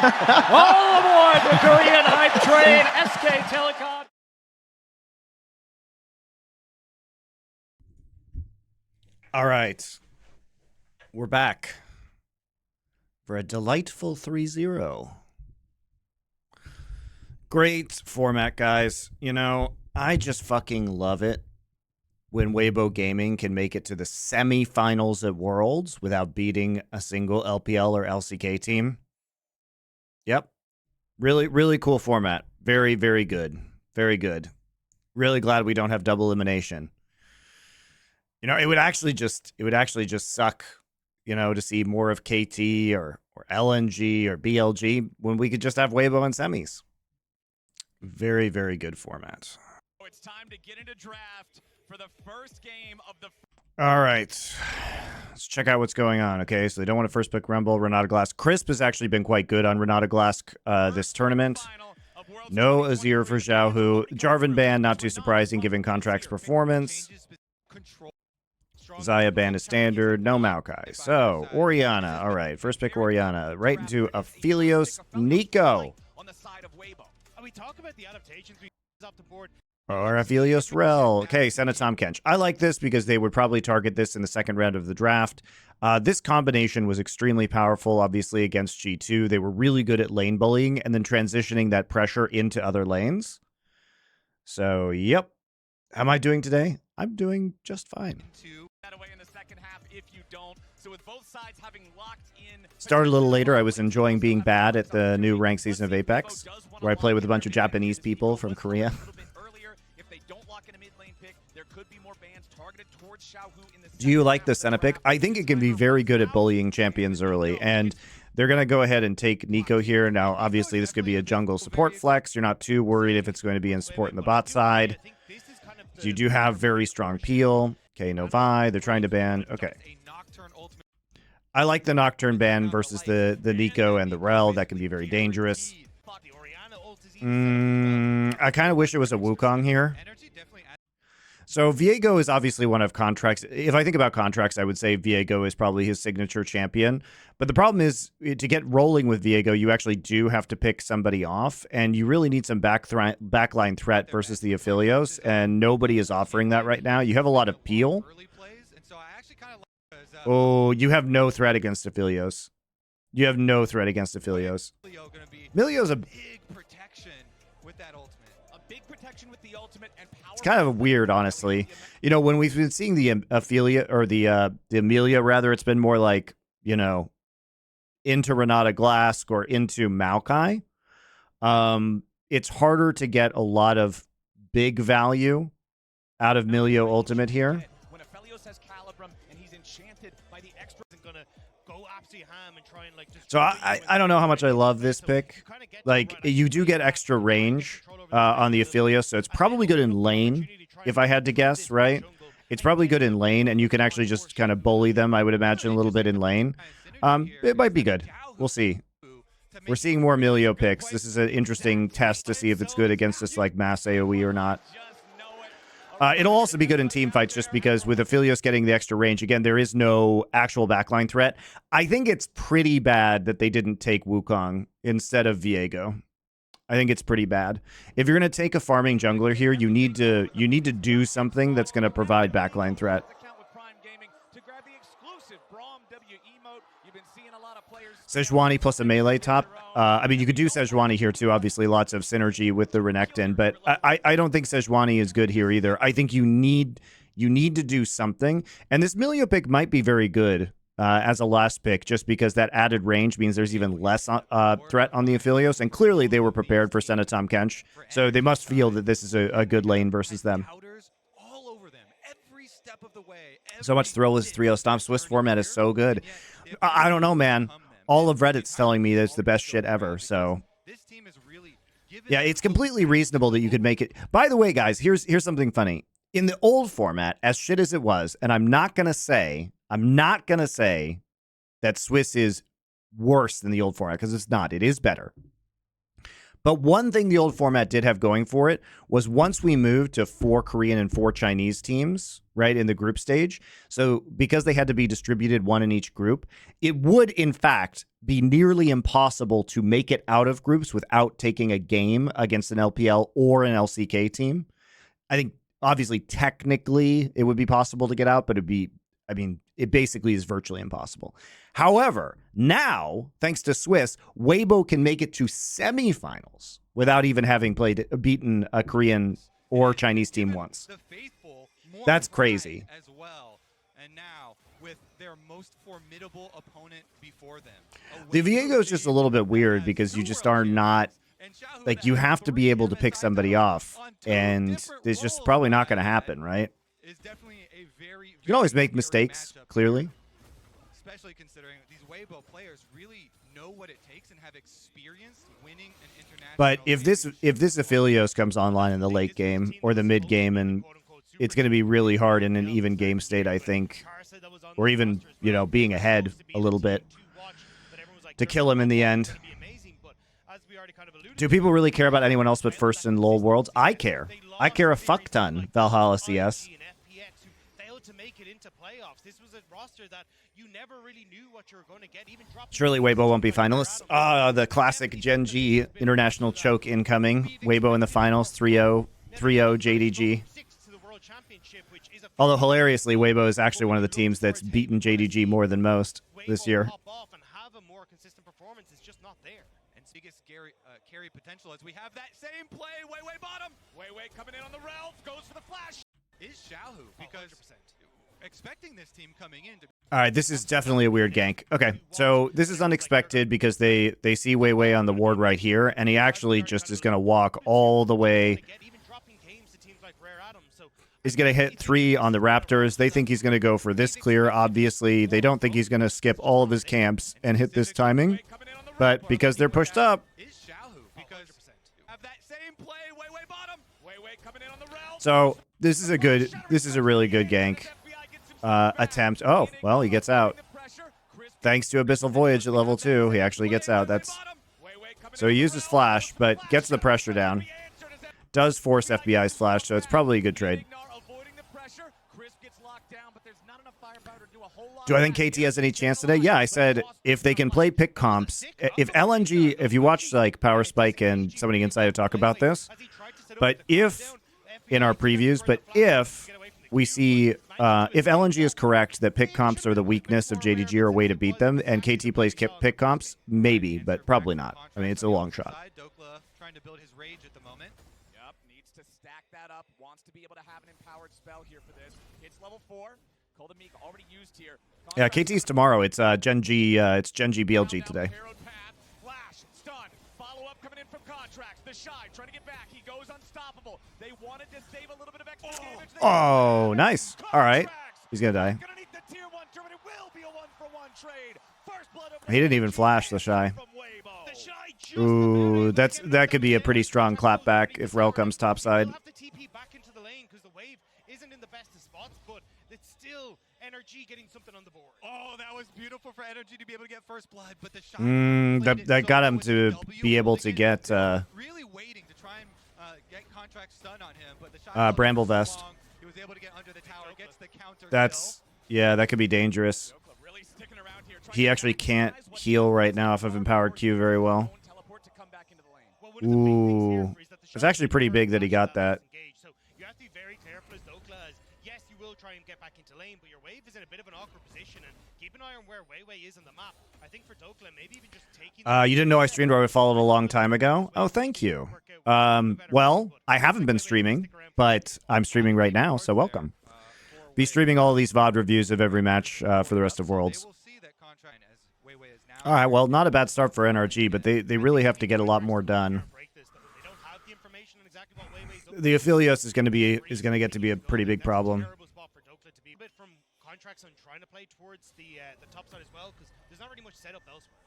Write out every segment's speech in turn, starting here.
All aboard the Korean hype train, SK Telecom. All right. We're back for a delightful 3-0. Great format, guys. You know, I just fucking love it when Weibo Gaming can make it to the semifinals at Worlds without beating a single LPL or LCK team. Yep. Really, really cool format. Very, very good. Very good. Really glad we don't have double elimination. You know, it would actually just suck, you know, to see more of KT or LNG or BLG when we could just have Weibo and semis. Very, very good format. It's time to get into draft for the first game of the... All right. Let's check out what's going on. Okay, so they don't want to first pick Rumble. Renata Glass. Crisp has actually been quite good on Renata Glass this tournament. No Azir for Xiaohu. Jarvan ban, not too surprising given Contract's performance. Zaya ban is standard. No Maokai. So, Orianna. All right, first pick Orianna. Right into Aphelios Nico. We talk about the adaptations off the board. Or Aphelios Rel. Okay, Senatom Kench. I like this because they would probably target this in the second round of the draft. This combination was extremely powerful, obviously, against G2. They were really good at lane bullying and then transitioning that pressure into other lanes. So, yep. How am I doing today? I'm doing just fine. Started a little later. I was enjoying being bad at the new ranked season of Apex, where I play with a bunch of Japanese people from Korea. Do you like the Senna pick? I think it can be very good at bullying champions early, and they're going to go ahead and take Nico here. Now, obviously, this could be a jungle support flex. You're not too worried if it's going to be in support in the bot side. You do have very strong peel. Okay, no Vi. They're trying to ban. Okay. I like the Nocturne ban versus the Nico and the Rel. That can be very dangerous. I kind of wish it was a Wukong here. So Viego is obviously one of Contract's. If I think about Contracts, I would say Viego is probably his signature champion. But the problem is, to get rolling with Viego, you actually do have to pick somebody off, and you really need some backline threat versus the Aphelios, and nobody is offering that right now. You have a lot of peel. Oh, you have no threat against Aphelios. You have no threat against Aphelios. Milio's a big protection with that ultimate. It's kind of weird, honestly. You know, when we've been seeing the Amelia, or the Amelia, rather, it's been more like, you know, into Renata Glass or into Maokai. It's harder to get a lot of big value out of Milio Ultimate here. When Aphelios has Calibrum and he's enchanted by the extra, and gonna go absolutely ham and try and like just... So I don't know how much I love this pick. Like, you do get extra range on the Aphelios, so it's probably good in lane, if I had to guess, right? It's probably good in lane, and you can actually just kind of bully them, I would imagine, a little bit in lane. It might be good. We'll see. We're seeing more Milio picks. This is an interesting test to see if it's good against this, like, mass AoE or not. It'll also be good in team fights just because with Aphelios getting the extra range, again, there is no actual backline threat. I think it's pretty bad that they didn't take Wukong instead of Viego. I think it's pretty bad. If you're going to take a farming jungler here, you need to do something that's going to provide backline threat. Sejuani plus a melee top. I mean, you could do Sejuani here too. Obviously, lots of synergy with the Renekton, but I don't think Sejuani is good here either. I think you need to do something, and this Milio pick might be very good as a last pick, just because that added range means there's even less threat on the Aphelios, and clearly they were prepared for Senatom Kench, so they must feel that this is a good lane versus them. So much thrill is 3-0 stomp. Swiss format is so good. I don't know, man. All of Reddit's telling me that it's the best shit ever, so... Yeah, it's completely reasonable that you could make it... By the way, guys, here's something funny. In the old format, as shit as it was, and I'm not gonna say that Swiss is worse than the old format, because it's not. It is better. But one thing the old format did have going for it was once we moved to 4 Korean and 4 Chinese teams, right, in the group stage, so because they had to be distributed 1 in each group, it would, in fact, be nearly impossible to make it out of groups without taking a game against an LPL or an LCK team. I think, obviously, technically, it would be possible to get out, but it'd be, I mean, it basically is virtually impossible. However, now, thanks to Swiss, Weibo can make it to semifinals without even having beaten a Korean or Chinese team once. That's crazy. As well. And now with their most formidable opponent before them. The Viego is just a little bit weird because you just are not, like, you have to be able to pick somebody off, and it's just probably not going to happen, right? You can always make mistakes, clearly. Especially considering these Weibo players really know what it takes and have experience winning an international. But if this Aphelios comes online in the late game or the mid game, and it's going to be really hard in an even game state, I think, or even, you know, being ahead a little bit to kill him in the end. Do people really care about anyone else but First and LoL Worlds? I care. I care a fuck ton, Valhalla CS. To make it into playoffs. This was a roster that you never really knew what you were going to get. Even surely Weibo won't be finalists. The classic Gen G international choke incoming. Weibo in the finals, 3-0 JDG. Although hilariously, Weibo is actually one of the teams that's beaten JDG more than most this year. Carry potential as we have that same play. Weiwei bottom. Weiwei coming in on the Ralph, goes for the flash. Is Xiaohu, because expecting this team coming in to... All right, this is definitely a weird gank. Okay, so this is unexpected because they see Weiwei on the ward right here, and he actually just is going to walk all the way. He's going to hit 3 on the Raptors. They think he's going to go for this clear, obviously. They don't think he's going to skip all of his camps and hit this timing, but because they're pushed up... So this is a really good gank attempt. Oh, well, he gets out. Thanks to Abyssal Voyage at level 2, he actually gets out. So he uses flash, but gets the pressure down. Does force FBI's flash, so it's probably a good trade. Do I think KT has any chance today? Yeah, I said if they can play pick comps, if LNG, if you watch like Power Spike and somebody inside to talk about this, but if in our previews, but if we see, if LNG is correct that pick comps are the weakness of JDG or a way to beat them, and KT plays pick comps, maybe, but probably not. I mean, it's a long shot. Trying to build his rage at the moment. Yep, needs to stack that up. Wants to be able to have an empowered spell here for this. Hits level 4. Golden Meek already used here. Yeah, KT's tomorrow. It's Gen G. It's Gen G BLG today. Flash, stun, follow up coming in from Contracts. The Shy trying to get back. He goes unstoppable. They wanted to save a little bit of extra damage. Oh, nice. All right, he's gonna die. He didn't even flash the Shy. Ooh, that could be a pretty strong clapback if Rel comes topside. NRG getting something on the board. Oh, that was beautiful for NRG to be able to get first blood, but the That got him to be able to get really waiting to try and get contract stun on him, but the Bramble Vest. He was able to get under the tower, gets the counter. Yeah, that could be dangerous. He actually can't heal right now off of Empowered Q very well. Ooh, it's actually pretty big that he got that. Try and get back into lane, but your wave is in a bit of an awkward position, and keep an eye on where Weiwei is on the map. I think for Dokla, maybe even just taking... You didn't know I streamed or I followed a long time ago? Oh, thank you. Well, I haven't been streaming, but I'm streaming right now, so welcome. Be streaming all these VOD reviews of every match for the rest of Worlds. All right, well, not a bad start for NRG, but they really have to get a lot more done. The Aphelios is going to get to be a pretty big problem. Contracts on trying to play towards the top side as well, because there's not really much setup elsewhere.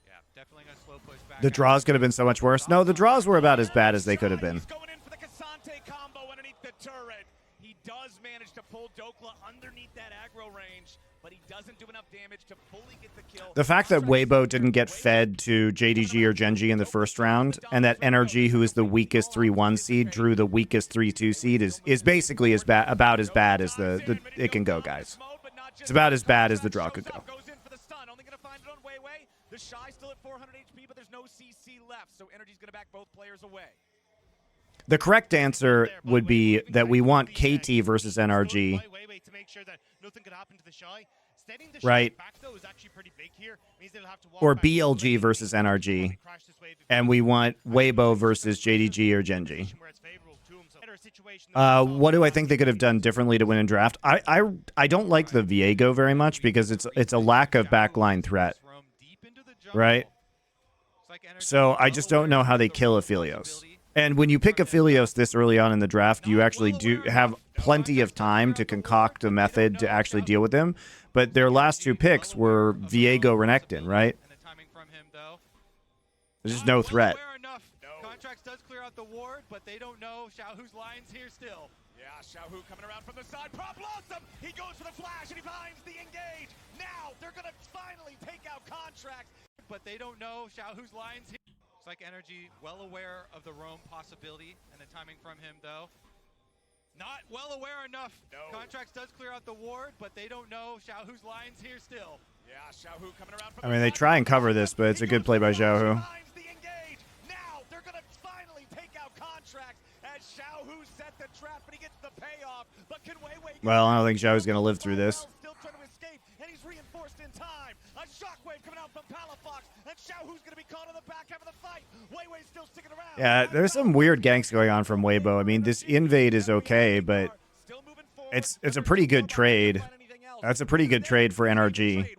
Yeah, definitely a slow push back. The draws could have been so much worse. No, the draws were about as bad as they could have been. He's going in for the Cassante combo underneath the turret. He does manage to pull Dokla underneath that aggro range, but he doesn't do enough damage to fully get the kill. The fact that Weibo didn't get fed to JDG or Genji in the first round, and that NRG, who is the weakest 3-1 seed, drew the weakest 3-2 seed, is basically about as bad as the it can go, guys. It's about as bad as the draw could go. The Shy still at 400 HP, but there's no CC left, so NRG's gonna back both players away. The correct answer would be that we want KT versus NRG. Right. Or BLG versus NRG. And we want Weibo versus JDG or Genji. What do I think they could have done differently to win in draft? I don't like the Viego very much because it's a lack of backline threat. Right? So I just don't know how they kill Aphelios. And when you pick Aphelios this early on in the draft, you actually do have plenty of time to concoct a method to actually deal with him. But their last two picks were Viego Renekton, right? There's just no threat. Contracts does clear out the ward, but they don't know Xiaohu's lines here still. Yeah, Xiaohu coming around from the side. Prop lost him. He goes for the flash and he finds the engage. Now they're going to finally take out contracts. But they don't know Xiaohu's lines here. It's like NRG well aware of the roam possibility and the timing from him, though. Not well aware enough. No. Contracts does clear out the ward, but they don't know Xiaohu's lines here still. Yeah, Xiaohu coming around from I mean, they try and cover this, but it's a good play by Xiaohu. Now they're going to finally take out contracts as Xiaohu set the trap and he gets the payoff. But can Weiwei Well, I don't think Xiaohu's going to live through this. Still trying to escape, and he's reinforced in time. A shockwave coming out from Palafox, and Xiaohu's going to be caught in the back half of the fight. Weiwei's still sticking around. Yeah, there's some weird ganks going on from Weibo. I mean, this invade is okay, but it's a pretty good trade. That's a pretty good trade for NRG.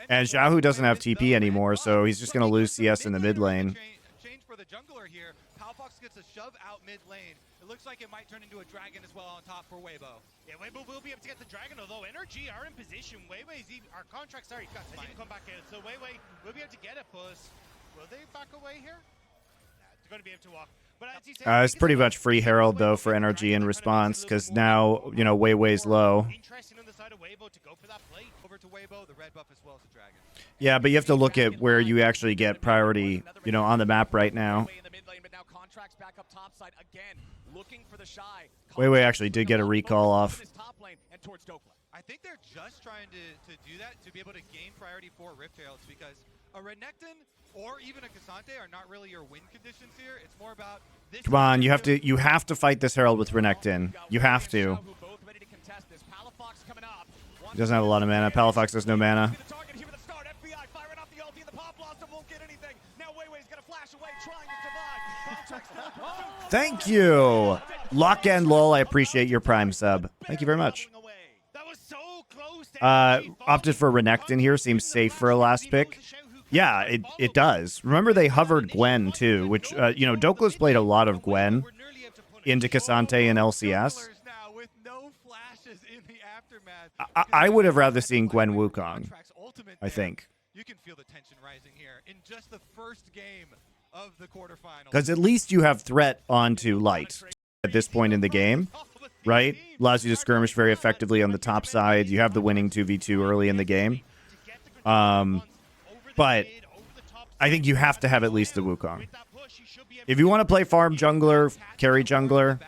And Xiaohu doesn't have TP anymore, so he's just going to lose CS in the mid lane. Change for the jungler here. Palafox gets a shove out mid lane. It looks like it might turn into a dragon as well on top for Weibo. Yeah, Weibo will be able to get the dragon, although NRG are in position. Weiwei's even, our contract, sorry, has even come back in. So Weiwei will be able to get it, plus will they back away here? Nah, they're going to be able to walk. But as he said, It's pretty much free Herald, though, for NRG in response, because now, you know, Weiwei's low. Interesting on the side of Weibo to go for that play. Over to Weibo, the red buff as well as the dragon. Yeah, but you have to look at where you actually get priority, you know, on the map right now. Weiwei actually did get a recall off. I think they're just trying to do that to be able to gain priority for Rift Heralds, because a Renekton or even a Cassante are not really your win conditions here. It's more about this. Come on, you have to fight this Herald with Renekton. You have to. He doesn't have a lot of mana. Palafox has no mana. Thank you. Lock and lol, I appreciate your Prime sub. Thank you very much. Opted for Renekton here. Seems safe for a last pick. Yeah, it does. Remember they hovered Gwen too, which, you know, Dokla's played a lot of Gwen into Cassante and LCS. I would have rather seen Gwen Wukong, I think. You can feel the tension rising here in just the first game of the quarterfinals. Because at least you have threat onto Light at this point in the game, right? Allows you to skirmish very effectively on the top side. You have the winning 2v2 early in the game. But I think you have to have at least the Wukong. If you want to play farm jungler, carry jungler,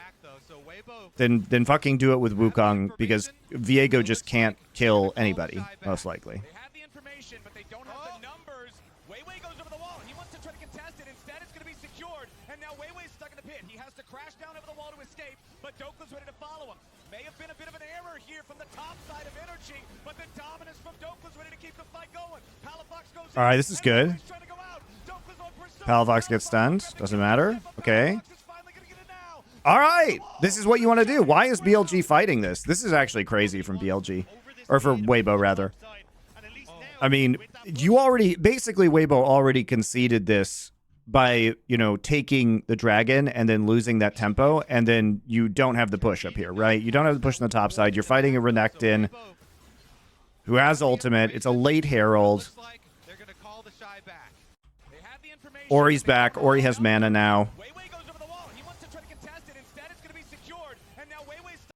then fucking do it with Wukong, because Viego just can't kill anybody, most likely. They have the information, but they don't have the numbers. Weiwei goes over the wall. He wants to try to contest it. Instead, it's going to be secured. And now Weiwei's stuck in the pit. He has to crash down over the wall to escape, but Dokla's ready to follow him. May have been a bit of an error here from the top side of NRG, but the dominance from Dokla's ready to keep the fight going. Palafox goes in. All right, this is good. Palafox gets stunned. Doesn't matter. Okay. All right. This is what you want to do. Why is BLG fighting this? This is actually crazy from BLG. Or for Weibo, rather. I mean, you already... Basically, Weibo already conceded this by, you know, taking the dragon and then losing that tempo, and then you don't have the push up here, right? You don't have the push on the top side. You're fighting a Renekton who has ultimate. It's a late Herald. Or he's back, or he has mana now.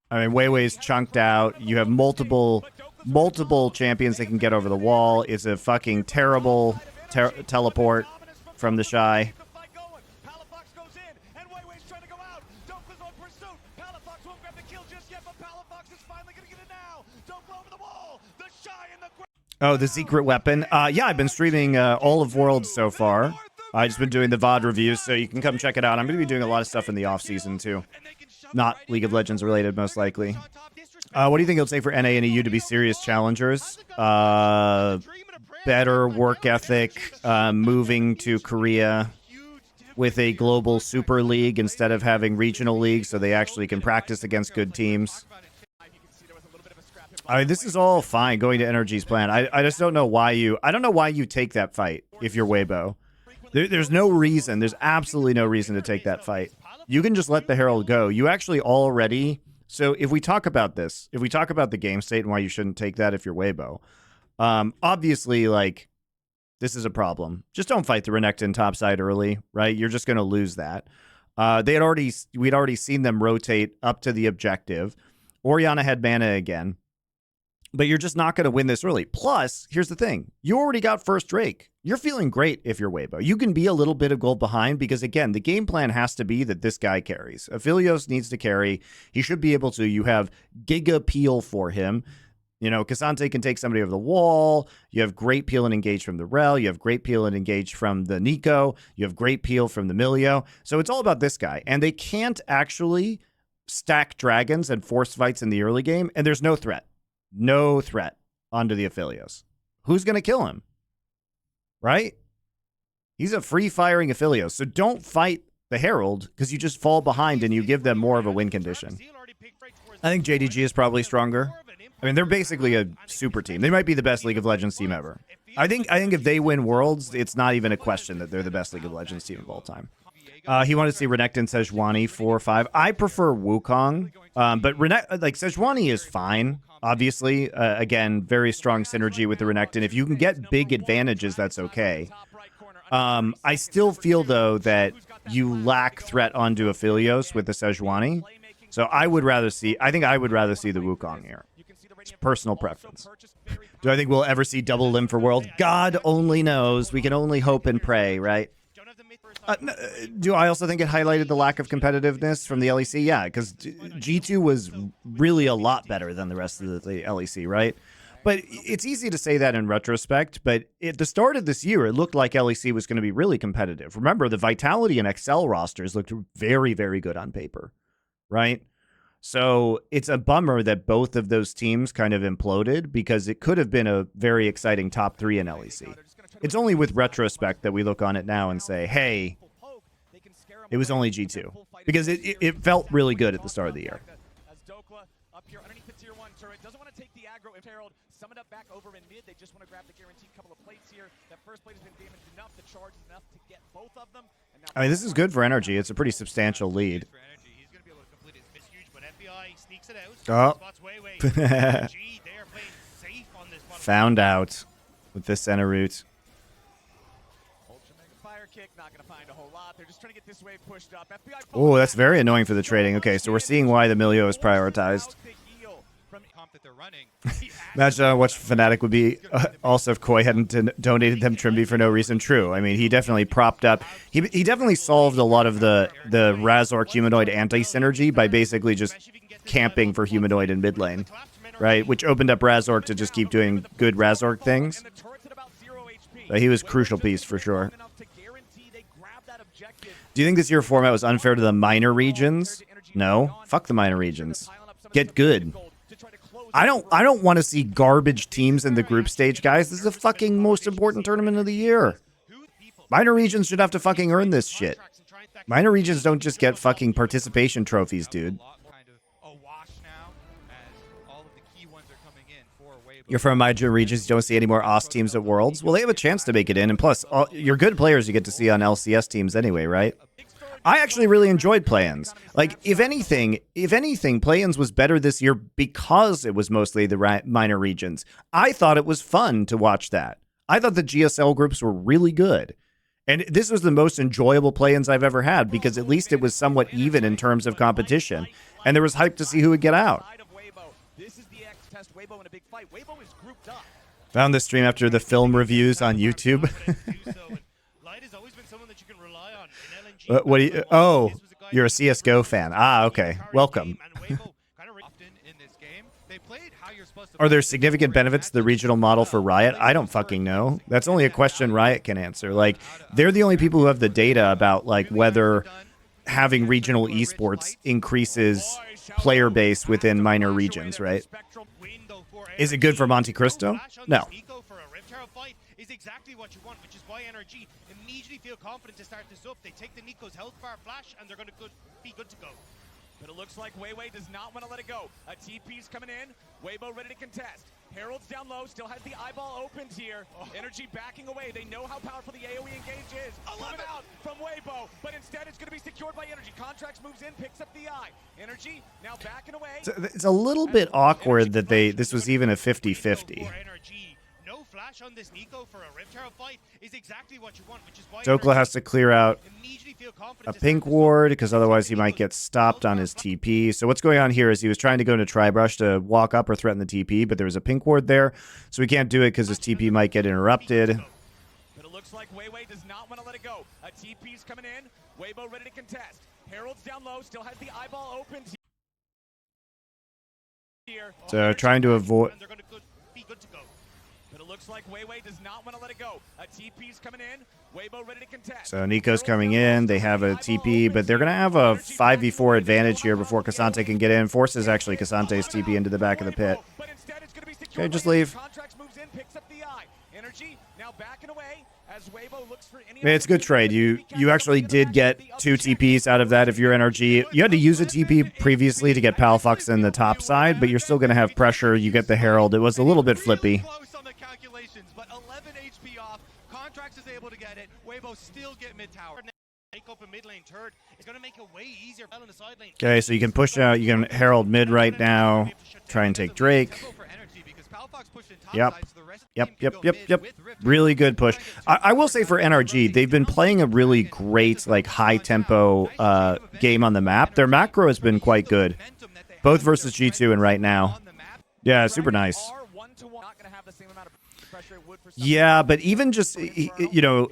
I mean, Weiwei's chunked out. You have multiple multiple champions that can get over the wall. It's a fucking terrible teleport from the Shy. Oh, the secret weapon. Yeah, I've been streaming all of Worlds so far. I've just been doing the VOD reviews, so you can come check it out. I'm going to be doing a lot of stuff in the off-season, too. Not League of Legends related, most likely. What do you think it'll take for NA and EU to be serious challengers? Better work ethic, moving to Korea with a global super league instead of having regional leagues so they actually can practice against good teams. I mean, this is all fine going to NRG's plan. I just don't know why you... I don't know why you take that fight if you're Weibo. There's no reason. There's absolutely no reason to take that fight. You can just let the Herald go. You actually already... So if we talk about this, if we talk about the game state and why you shouldn't take that if you're Weibo, obviously, like, this is a problem. Just don't fight the Renekton topside early, right? You're just going to lose that. We'd already seen them rotate up to the objective. Orianna had mana again. But you're just not going to win this early. Plus, here's the thing. You already got first Drake. You're feeling great if you're Weibo. You can be a little bit of gold behind because, again, the game plan has to be that this guy carries. Aphelios needs to carry. He should be able to. You have Giga Peel for him. You know, Cassante can take somebody over the wall. You have great peel and engage from the Rel. You have great peel and engage from the Nico. You have great peel from the Milio. So it's all about this guy. And they can't actually stack dragons and force fights in the early game, and there's no threat. No threat onto the Aphelios. Who's going to kill him? Right? He's a free-firing Aphelios. So don't fight the Herald because you just fall behind and you give them more of a win condition. I think JDG is probably stronger. I mean, they're basically a super team. They might be the best League of Legends team ever. I think if they win Worlds, it's not even a question that they're the best League of Legends team of all time. He wanted to see Renekton Sejuani 4-5. I prefer Wukong, but Sejuani is fine. Obviously, again, very strong synergy with the Renekton. If you can get big advantages, that's okay. I still feel, though, that you lack threat onto Aphelios with the Sejuani. So I think I would rather see the Wukong here. It's personal preference. Do I think we'll ever see double limb for World? God only knows. We can only hope and pray, right? Do I also think it highlighted the lack of competitiveness from the LEC? Yeah, because G2 was really a lot better than the rest of the LEC, right? But it's easy to say that in retrospect, but at the start of this year, it looked like LEC was going to be really competitive. Remember, the Vitality and Excel rosters looked very, very good on paper, right? So it's a bummer that both of those teams kind of imploded because it could have been a very exciting top 3 in LEC. It's only with retrospect that we look on it now and say, hey, it was only G2. Because it felt really good at the start of the year. I mean, this is good for NRG. It's a pretty substantial lead. Oh. Found out with this center route. Oh, that's very annoying for the trading. Okay, so we're seeing why the Milio is prioritized. Imagine how much Fnatic would be also if Koi hadn't donated them Trimby for no reason. True. I mean, he definitely propped up. He definitely solved a lot of the Razork Humanoid anti-synergy by basically just camping for Humanoid in mid lane, right? Which opened up Razork to just keep doing good Razork things. So he was a crucial piece for sure. Do you think this year format was unfair to the minor regions? No. Fuck the minor regions. Get good. I don't want to see garbage teams in the group stage, guys. This is the fucking most important tournament of the year. Minor regions should have to fucking earn this shit. Minor regions don't just get fucking participation trophies, dude. You're from minor regions, you don't see any more OS teams at Worlds. Well, they have a chance to make it in, and plus, your good players you get to see on LCS teams anyway, right? I actually really enjoyed play-ins. Like, if anything, play-ins was better this year because it was mostly the minor regions. I thought it was fun to watch that. I thought the GSL groups were really good. And this was the most enjoyable play-ins I've ever had because at least it was somewhat even in terms of competition. And there was hype to see who would get out. contest Weibo in a big fight. Weibo is grouped up. Found this stream after the film reviews on YouTube. Light has always been someone that you can rely on in LNG. What do you? Oh, you're a CS:GO fan. Ah, okay. Welcome. Are there significant benefits to the regional model for Riot? I don't fucking know. That's only a question Riot can answer. Like, they're the only people who have the data about like whether having regional esports increases player base within minor regions, right? Is it good for MonteCristo? No. Is exactly what you want, which is why NRG immediately feel confident to start this up. They take the Nico's health bar flash, and they're going to be good to go. But it looks like Weiwei does not want to let it go. A TP's coming in. Weibo ready to contest. Herald's down low, still has the eyeball opened here. Energy backing away. They know how powerful the AoE engage is. Coming out from Weibo, but instead it's going to be secured by Energy. Contracts moves in, picks up the eye. Energy now backing away. It's a little bit awkward that this was even a 50-50. No flash on this Nico for a Rift Herald fight is exactly what you want, which is why Zokla has to clear out a pink ward because otherwise he might get stopped on his TP. So what's going on here is he was trying to go into Tribrush to walk up or threaten the TP, but there was a pink ward there, so he can't do it because his TP might get interrupted. But it looks like Weiwei does not want to let it go. A TP's coming in. Weibo ready to contest. Herald's down low, still has the eyeball open here. So trying to avoid. But it looks like Weiwei does not want to let it go. A TP's coming in. Weibo ready to contest. So Nico's coming in. They have a TP, but they're going to have a 5v4 advantage here before Cassante can get in. Forces actually Cassante's TP into the back of the pit. Okay, just leave. I mean, it's a good trade. You actually did get 2 TPs out of that if you're NRG. You had to use a TP previously to get Palafox in the top side, but you're still going to have pressure. You get the Herald. It was a little bit flippy. But 11 HP off. Contracts is able to get it. Weibo still get mid tower. Take up a mid lane turret. It's going to make it way easier on the side lane. Okay, so you can push out. You can Herald mid right now. Try and take Drake. Yep. Really good push. I will say for NRG, they've been playing a really great, like, high-tempo game on the map. Their macro has been quite good, both versus G2 and right now. Yeah, super nice. Yeah, but even just, you know,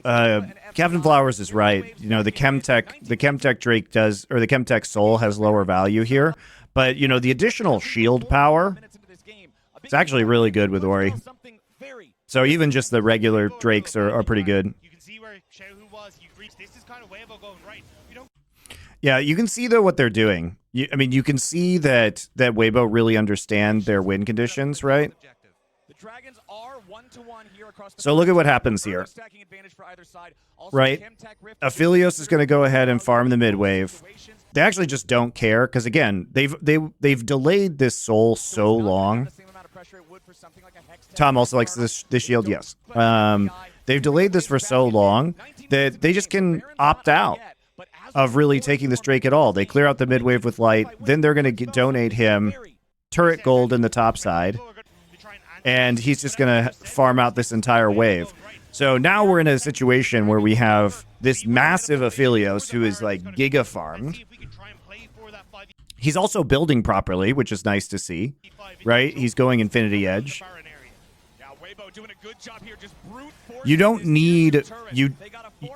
Captain Flowers is right. You know, the Chemtech Drake does, or the Chemtech Soul has lower value here. But, you know, the additional shield power, it's actually really good with Ori. So even just the regular Drakes are pretty good. You can see where Xiaohu was. This is kind of Weibo going right. Yeah, you can see, though, what they're doing. I mean, you can see that Weibo really understand their win conditions, right? So look at what happens here. Right? Aphelios is going to go ahead and farm the mid wave. They actually just don't care because, again, they've delayed this soul so long. Tom also likes this shield, yes. They've delayed this for so long that they just can opt out of really taking this Drake at all. They clear out the mid wave with light, then they're going to donate him turret gold in the top side, and he's just going to farm out this entire wave. So now we're in a situation where we have this massive Aphelios who is like giga farmed. He's also building properly, which is nice to see, right? He's going Infinity Edge. You don't need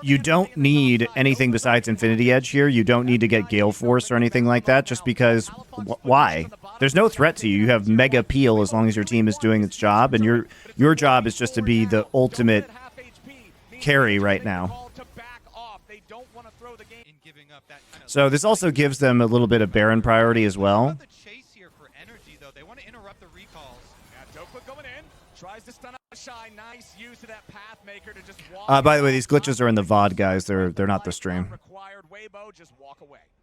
you don't need anything besides Infinity Edge here. You don't need to get Gale Force or anything like that, just because why? There's no threat to you. You have Mega Peel as long as your team is doing its job, and your job is just to be the ultimate carry right now. So this also gives them a little bit of Baron priority as well. By the way, these glitches are in the VOD, guys. They're not the stream.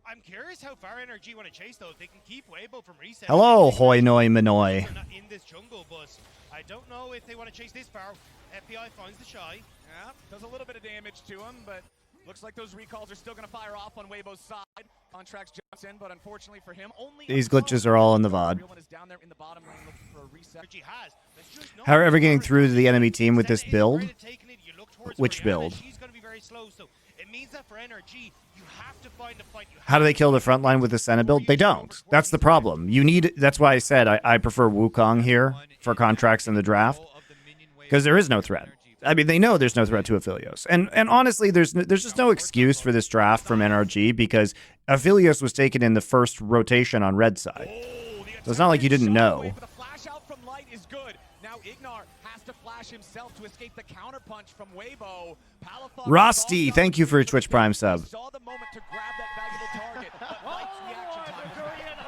I'm curious how far NRG want to chase, though. They can keep Weibo from reset. Hello, Hoi Noi Minoi. In this jungle, but I don't know if they want to chase this far. FBI finds the shy. Yeah, does a little bit of damage to him, but looks like those recalls are still going to fire off on Weibo's side. Contracts jumps in, but unfortunately for him, only these glitches are all in the VOD. However, getting through to the enemy team with this build. Which build? She's going to be very slow, so it means that for NRG, you have to find a fight. How do they kill the front line with the Senna build? They don't. That's the problem. You need. That's why I said I prefer Wukong here for contracts in the draft, because there is no threat. I mean, they know there's no threat to Aphelios. And honestly, there's just no excuse for this draft from NRG, because Aphelios was taken in the first rotation on red side. So it's not like you didn't know. The flash out from Light is good. Now Ignar has to flash himself to escape the counterpunch from Weibo. Rosti, thank you for a Twitch Prime sub. Saw the moment to grab that valuable target, but Light's reaction time.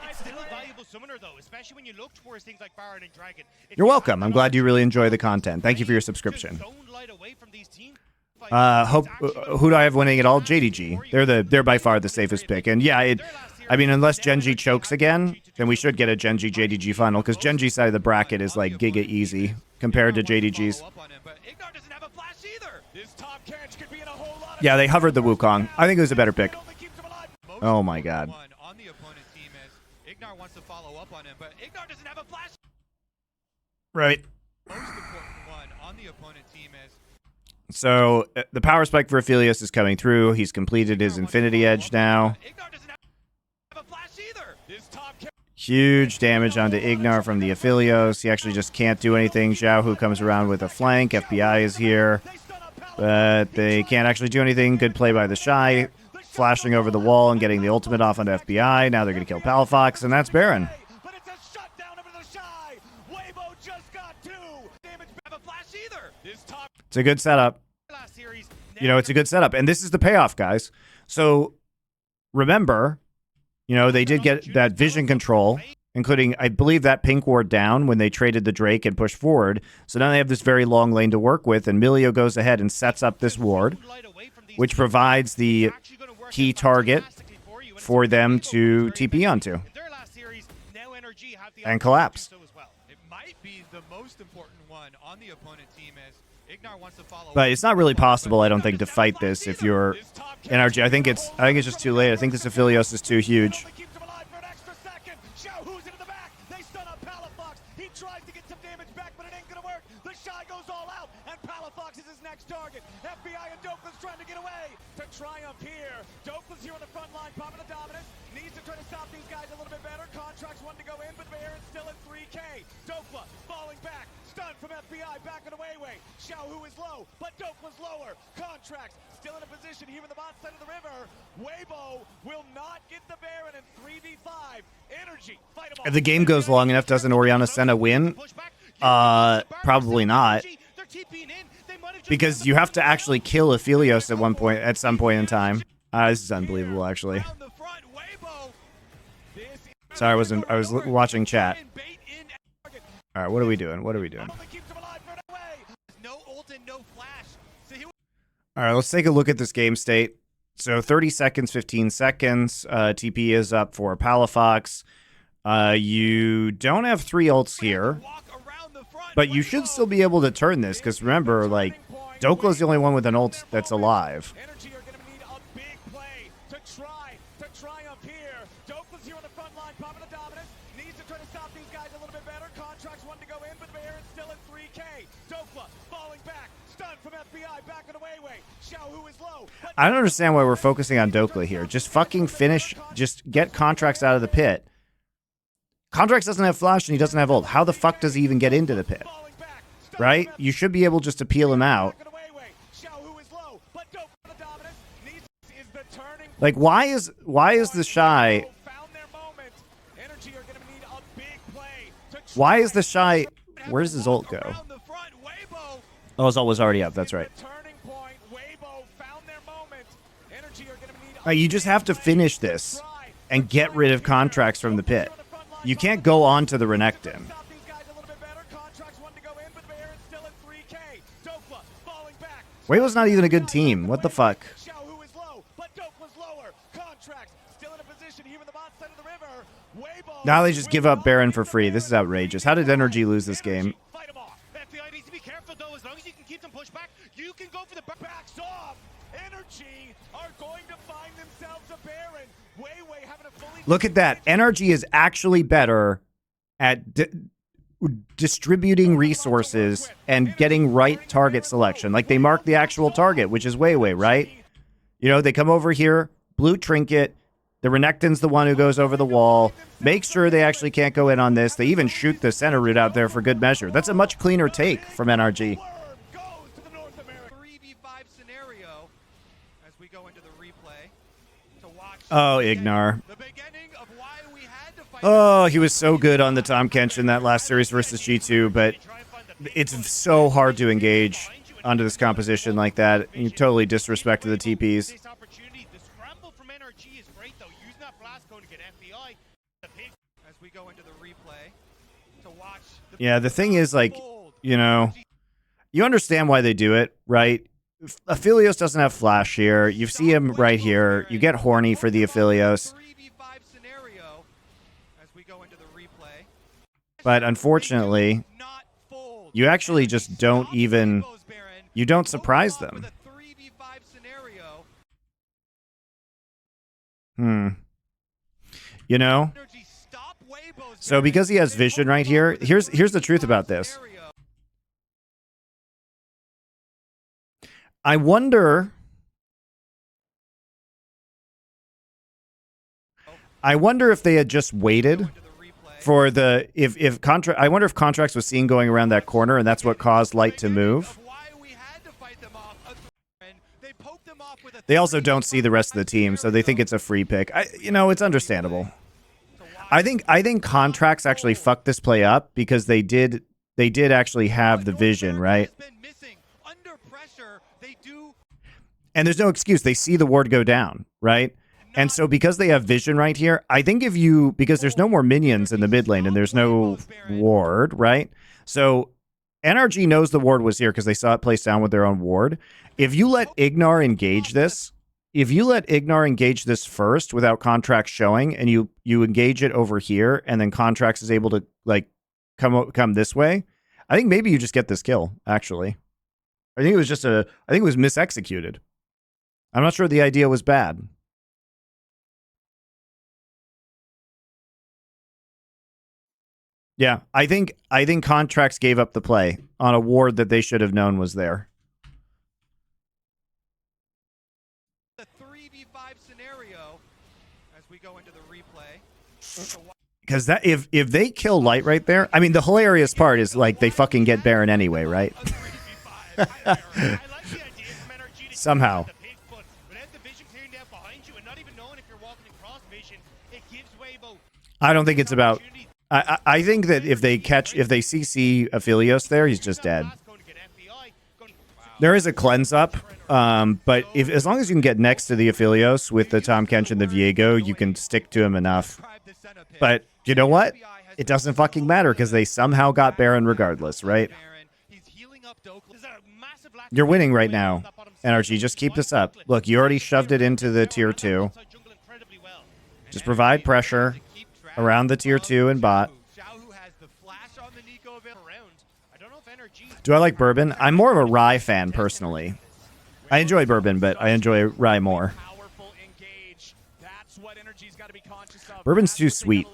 It's still a valuable summoner, though, especially when you look towards things like Baron and Dragon. You're welcome. I'm glad you really enjoy the content. Thank you for your subscription. Who do I have winning it all? JDG. They're by far the safest pick. And yeah, I mean, unless Genji chokes again, then we should get a Genji JDG final, because Genji's side of the bracket is like giga easy compared to JDG's. Yeah, they hovered the Wukong. I think it was a better pick. Oh my god. Right. So the power spike for Aphelios is coming through. He's completed his Infinity Edge now. Huge damage onto Ignar from the Aphelios. He actually just can't do anything. Xiaohu comes around with a flank. FBI is here. But they can't actually do anything. Good play by the Shy. Flashing over the wall and getting the ultimate off onto FBI. Now they're going to kill Palafox, and that's Baron. It's a good setup. You know, it's a good setup. And this is the payoff, guys. So remember, you know, they did get that vision control, including, I believe, that pink ward down when they traded the Drake and pushed forward. So now they have this very long lane to work with, and Milio goes ahead and sets up this ward, which provides the key target for them to TP onto and collapse. It might be the most important one on the opponent team, as Ignar wants to follow. But it's not really possible, I don't think, to fight this if you're NRG. I think it's just too late. I think this Aphelios is too huge. FBI and Dokla's trying to get away to triumph here. Dokla's here on the front line, popping the dominance. Needs to try to stop these guys a little bit better. Contracts one to go in, but Baron's still at 3K. Dokla falling back. Stun from FBI, back on the Weiwei. Xiaohu is low, but Dokla's lower. Contracts still in a position here in the bot side of the river. Weibo will not get the Baron in 3v5. Energy, fight him off. If the game goes long enough, doesn't Orianna Senna win? Probably not. Because you have to actually kill Aphelios at some point in time. This is unbelievable, actually. Sorry, I was watching chat. All right, what are we doing? What are we doing? All right, let's take a look at this game state. So 30 seconds, 15 seconds. TP is up for Palafox. You don't have 3 ults here, but you should still be able to turn this, because remember, like, Dokla's the only one with an ult that's alive. NRG are going to need a big play to try to triumph here. Dokla's here on the front line, popping the dominance. Needs to try to stop these guys a little bit better. Contracts one to go in, but Baron's still at 3K. Dokla falling back. Stun from FBI, back on the Weiwei. Xiaohu is low. I don't understand why we're focusing on Dokla here. Just fucking finish. Just get Contracts out of the pit. Contracts doesn't have flash and he doesn't have ult. How the fuck does he even get into the pit? Right? You should be able just to peel him out. Like, why is the Shy? Why is the Shy? Where does his ult go? Oh, his ult was already up. That's right. You just have to finish this and get rid of Contracts from the pit. You can't go on to the Renekton. Weibo's not even a good team. What the fuck? Now they just give up Baron for free. This is outrageous. How did NRG lose this game? Look at that. NRG is actually better at distributing resources and getting right target selection. Like, they mark the actual target, which is Weiwei, right? You know, they come over here, blue trinket. The Renekton's the one who goes over the wall. Make sure they actually can't go in on this. They even shoot the center route out there for good measure. That's a much cleaner take from NRG. 3v5 scenario as we go into the replay to watch. Oh, Ignar. The beginning of why we had to fight. Oh, he was so good on the Tahm Kench in that last series versus G2, but it's so hard to engage onto this composition like that. You totally disrespected the TPs. This opportunity, the scramble from NRG is great though. Using that blast cone to get FBI. As we go into the replay to watch. Yeah, the thing is, like, you know, you understand why they do it, right? Aphelios doesn't have flash here. You see him right here. You get horny for the Aphelios. 3v5 scenario as we go into the replay. But unfortunately, you actually just don't even, you don't surprise them. You know? So because he has vision right here, here's the truth about this. I wonder if they had just waited for the I wonder if Contracts was seen going around that corner and that's what caused Light to move. They also don't see the rest of the team, so they think it's a free pick. You know, it's understandable. I think Contracts actually fucked this play up because they did actually have the vision, right? And there's no excuse. They see the ward go down, right? And so because they have vision right here, I think because there's no more minions in the mid lane and there's no ward, right? So NRG knows the ward was here because they saw it placed down with their own ward. If you let Ignar engage this, first without Contracts showing and you engage it over here and then Contracts is able to like come this way, I think maybe you just get this kill, actually. I think it was misexecuted. I'm not sure the idea was bad. Yeah, I think Contracts gave up the play on a ward that they should have known was there. The 3v5 scenario as we go into the replay. Because that if they kill Light right there, I mean the hilarious part is like they fucking get Baron anyway, right? Somehow. I don't think it's about. I think that if they CC Aphelios there, he's just dead. There is a cleanse up, but as long as you can get next to the Aphelios with the Tahm Kench and the Viego, you can stick to him enough. But you know what? It doesn't fucking matter because they somehow got Baron regardless, right? You're winning right now, NRG. Just keep this up. Look, you already shoved it into the tier 2. Just provide pressure around the tier 2 and bot. Do I like Bourbon? I'm more of a Rye fan, personally. I enjoy Bourbon, but I enjoy Rye more. Bourbon's too sweet.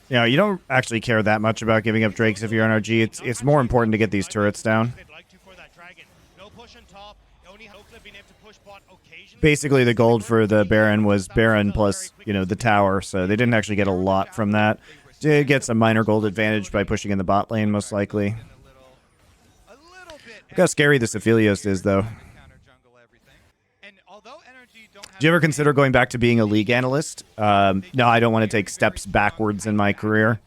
You know, you don't actually care that much about giving up Drakes if you're NRG. It's more important to get these turrets down. Basically, the gold for the Baron was Baron plus, you know, the tower, so they didn't actually get a lot from that. Did get some minor gold advantage by pushing in the bot lane, most likely. Look how scary this Aphelios is, though. Do you ever consider going back to being a league analyst? No, I don't want to take steps backwards in my career.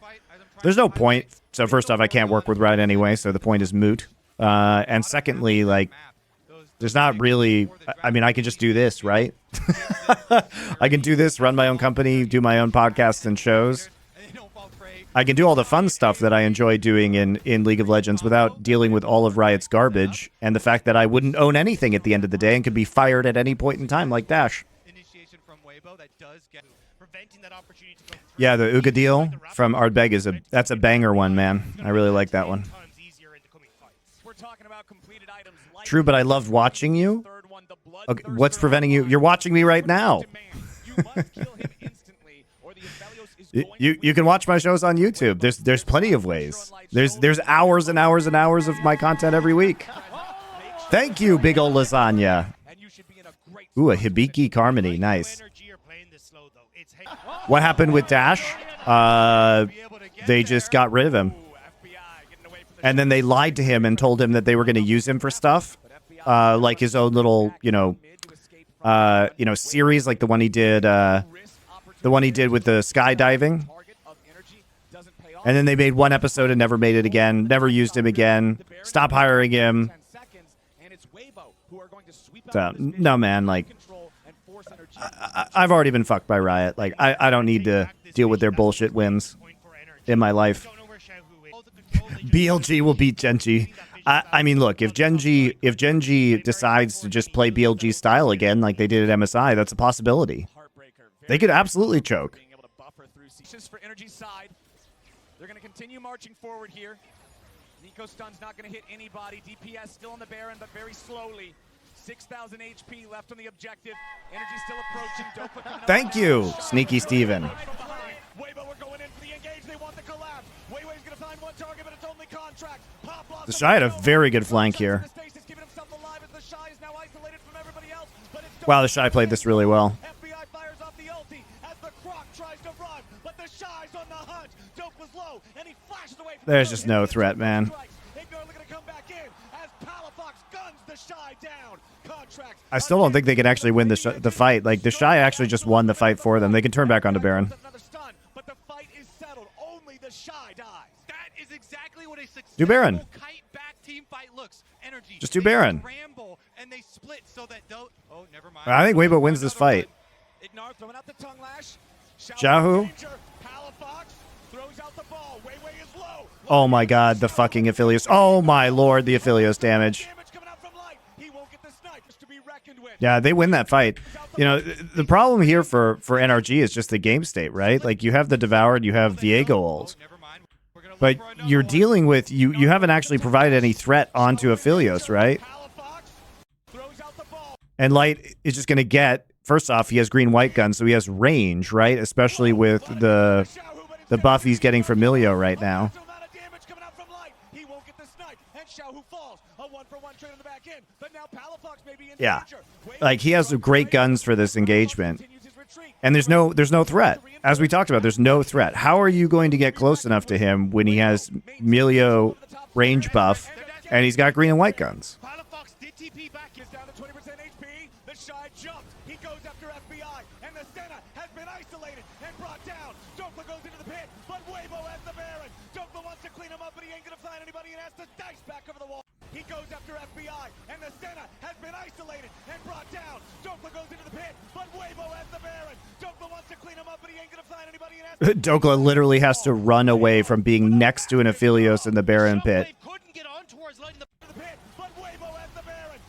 There's no point. So first off, I can't work with Riot anyway, so the point is moot. And secondly, like, there's not really, I mean, I can just do this, right? I can do this, run my own company, do my own podcasts and shows. I can do all the fun stuff that I enjoy doing in League of Legends without dealing with all of Riot's garbage and the fact that I wouldn't own anything at the end of the day and could be fired at any point in time like Dash. Yeah, the Uga deal from Ardbeg that's a banger one, man. I really like that one. True, but I loved watching you. Okay, what's preventing you? You're watching me right now. You can watch my shows on YouTube. There's plenty of ways. There's hours and hours and hours of my content every week. Thank you, big ol' lasagna. Ooh, a Hibiki Carmody. Nice. NRG are playing this slow, though. It's What happened with Dash? They just got rid of him. And then they lied to him and told him that they were going to use him for stuff, like his own little, series, like the one he did with the skydiving. And then they made one episode and never made it again. Never used him again. Stop hiring him. So, no, man. Like, I've already been fucked by Riot. Like, I don't need to deal with their bullshit wins in my life. BLG will beat Genji. I mean, look, if Genji decides to just play BLG style again, like they did at MSI, that's a possibility. They could absolutely choke. For NRG's side, they're going to continue marching forward here. Nico Stun's not going to hit anybody. DPS still on the Baron, but very slowly. 6,000 HP left on the objective. Energy still approaching. Thank you, Sneaky Steven. Weibo, we're going in for the engage. They want the collapse. Weiwei's going to find one target, but it's only Contract. The Shy had a very good flank here. Wow, the Shy played this really well. FBI fires off the ulti as the Croc tries to run, but the Shy's on the hunt. Dope was low, and he flashes away from There's just no threat, man. I still don't think they can actually win the fight. Like, the Shy actually just won the fight for them. They can turn back onto Baron. But the fight is settled. Only the Shy dies. That is exactly what a Do Baron. kite back team fight looks. NRG. Just do Baron. Ramble and they split so that oh, never mind. I think Weibo wins this fight. Ignar throwing out the tongue lash. Jahu. Oh my god, the fucking Aphelios. Oh my lord, the Aphelios damage. Yeah, they win that fight. You know, the problem here for NRG is just the game state, right? Like, you have the Devoured, you have Viego ult. But you're dealing with, you haven't actually provided any threat onto Aphelios, right? And Light is just going to get, first off, he has green-white gun, so he has range, right? Especially with the buff he's getting from Milio right now. Yeah, like, he has great guns for this engagement, and there's no threat. As we talked about, there's no threat. How are you going to get close enough to him when he has Milio range buff and he's got green and white guns? He goes after FBI, and the Senna has been isolated and brought down. Dokla goes into the pit, but Weibo has the Baron. Dokla wants to clean him up, but he ain't gonna find anybody. Dokla literally has to run away from being next to an Aphelios in the Baron pit. Couldn't get on towards lighting the pit, but Weibo has the Baron.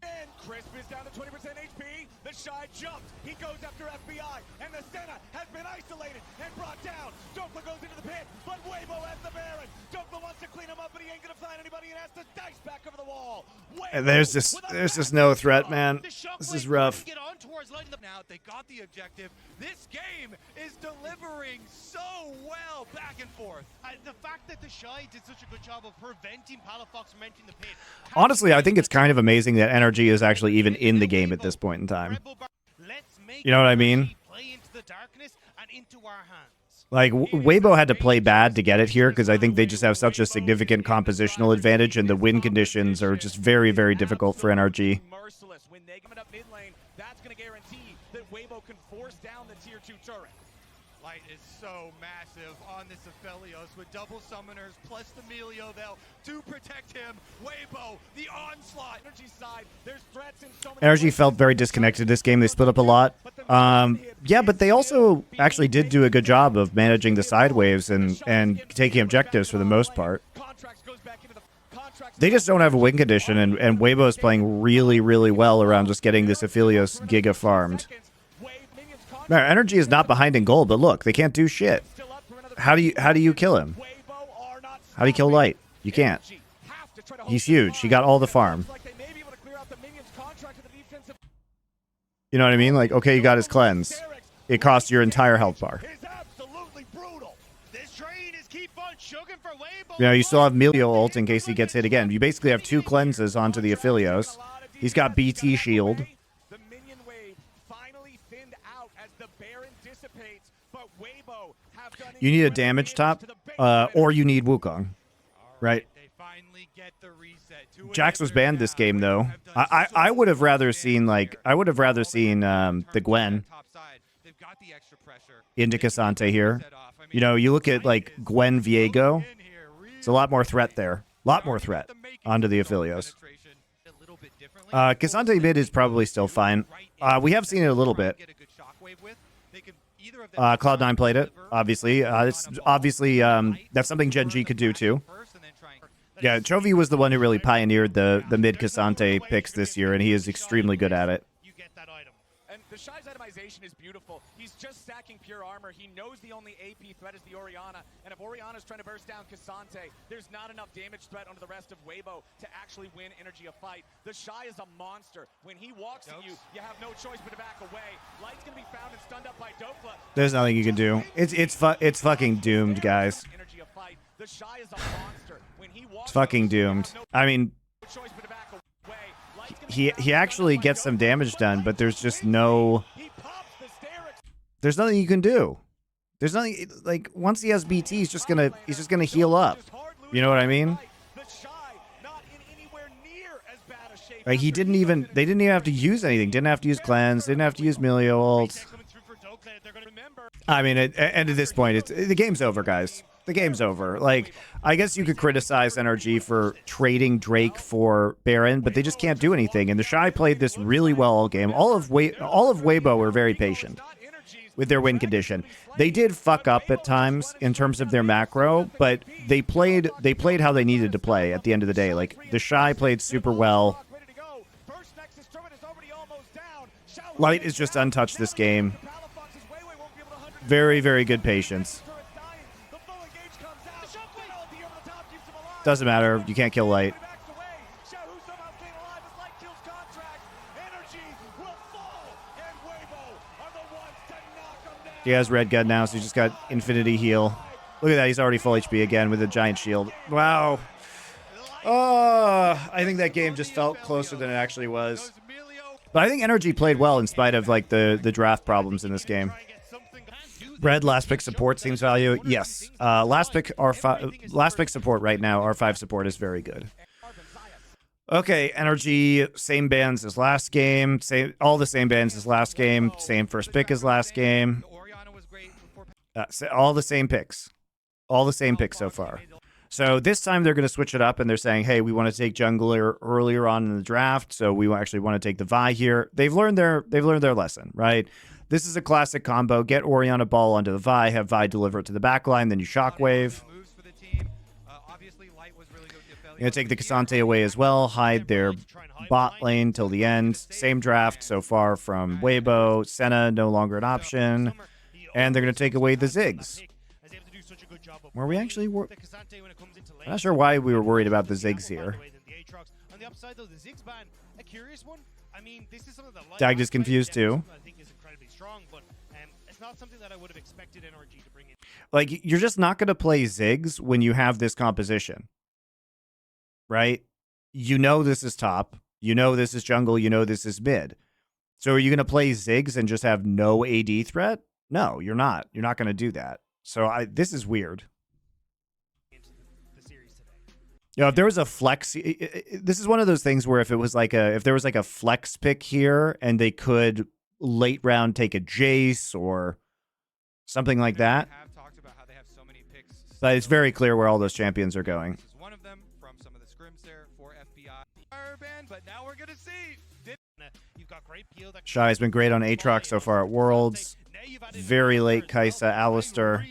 And Crisp is down to 20% HP. The Shy jumped. He goes after FBI, and the Senna has been isolated and brought down. Dokla goes into the pit, but Weibo has the Baron. Dokla wants to clean him up, but he ain't gonna find anybody and has to dice back over the wall. And there's just no threat, man. This is rough. Now they got the objective. This game is delivering so well back and forth. The fact that the Shy did such a good job of preventing Palafox from entering the pit. Honestly, I think it's kind of amazing that NRG is actually even in the game at this point in time. You know what I mean? Like, Weibo had to play bad to get it here because I think they just have such a significant compositional advantage, and the win conditions are just very, very difficult for NRG. Merciless when they come up mid lane, that's going to guarantee that Weibo can force down the tier 2 turret. Light is so massive on this Aphelios with double summoners plus the Milio though to protect him. Weibo, the onslaught. Energy side, there's threats in so many NRG felt very disconnected this game. They split up a lot. Yeah, but they also actually did do a good job of managing the side waves and taking objectives for the most part. They just don't have a win condition, and Weibo is playing really, really well around just getting this Aphelios Giga farmed. Now, NRG is not behind in gold, but look, they can't do shit. How do you kill him? How do you kill Light? You can't. He's huge. He got all the farm. You know what I mean? Like, okay, you got his cleanse. It costs your entire health bar. You know, you still have Milio ult in case he gets hit again. You basically have 2 cleanses onto the Aphelios. He's got BT shield. You need a damage top, or you need Wukong, right? Jax was banned this game though. I would have rather seen the Gwen into Cassante here. You know, you look at like Gwen Viego. It's a lot more threat there. A lot more threat onto the Aphelios. Cassante mid is probably still fine. We have seen it a little bit. Cloud9 played it, obviously. It's obviously that's something Gen G could do too. Yeah, Chovy was the one who really pioneered the mid Cassante picks this year, and he is extremely good at it. And the Shy's itemization is beautiful. He's just stacking pure armor. He knows the only AP threat is the Orianna, and if Orianna's trying to burst down Cassante, there's not enough damage threat onto the rest of Weibo to actually win NRG a fight. The Shy is a monster. When he walks at you, you have no choice but to back away. Light's gonna be found and stunned up by Dokla. There's nothing you can do. It's fucking doomed, guys. The Shy is a monster. When he walks, it's fucking doomed. I mean, he actually gets some damage done, but there's just no... There's nothing you can do. There's nothing... Like, once he has BT, he's just gonna heal up. You know what I mean? Like, they didn't even have to use anything. Didn't have to use cleanse. Didn't have to use Milio ult. I mean, at end of this point, the game's over, guys. The game's over. Like, I guess you could criticize NRG for trading Drake for Baron, but they just can't do anything. And the Shy played this really well all game. All of Weibo were very patient with their win condition. They did fuck up at times in terms of their macro, but they played how they needed to play at the end of the day. Like, the Shy played super well. Light is just untouched this game. Very, very good patience. Doesn't matter. You can't kill Light. He has red gun now, so he's just got infinity heal. Look at that. He's already full HP again with a giant shield. Wow. Oh, I think that game just felt closer than it actually was. But I think NRG played well in spite of like the draft problems in this game. Red last pick support seems value. Yes. Last pick support right now. R5 support is very good. Okay, NRG same bans as last game. All the same bans as last game. Same first pick as last game. All the same picks. All the same picks so far. So this time they're going to switch it up and they're saying, hey, we want to take jungler earlier on in the draft, so we actually want to take the Vi here. They've learned their lesson, right? This is a classic combo. Get Orianna ball onto the Vi, have Vi deliver it to the backline, then you shockwave. You're going to take the Cassante away as well, hide their bot lane till the end. Same draft so far from Weibo. Senna, no longer an option. And they're going to take away the Ziggs. Were we actually... I'm not sure why we were worried about the Ziggs here. Dag is confused too. Like, you're just not going to play Ziggs when you have this composition. Right? You know this is top. You know this is jungle. You know this is mid. So are you going to play Ziggs and just have no AD threat? No, you're not. You're not going to do that. So this is weird. You know, if there was a flex, this is one of those things where if there was like a flex pick here and they could late round take a Jace or something like that. But it's very clear where all those champions are going. One of them from some of the scrims there for FBI. But now we're gonna see. Shy's been great on Aatrox so far at Worlds. Very late Kai'Sa, Alistar.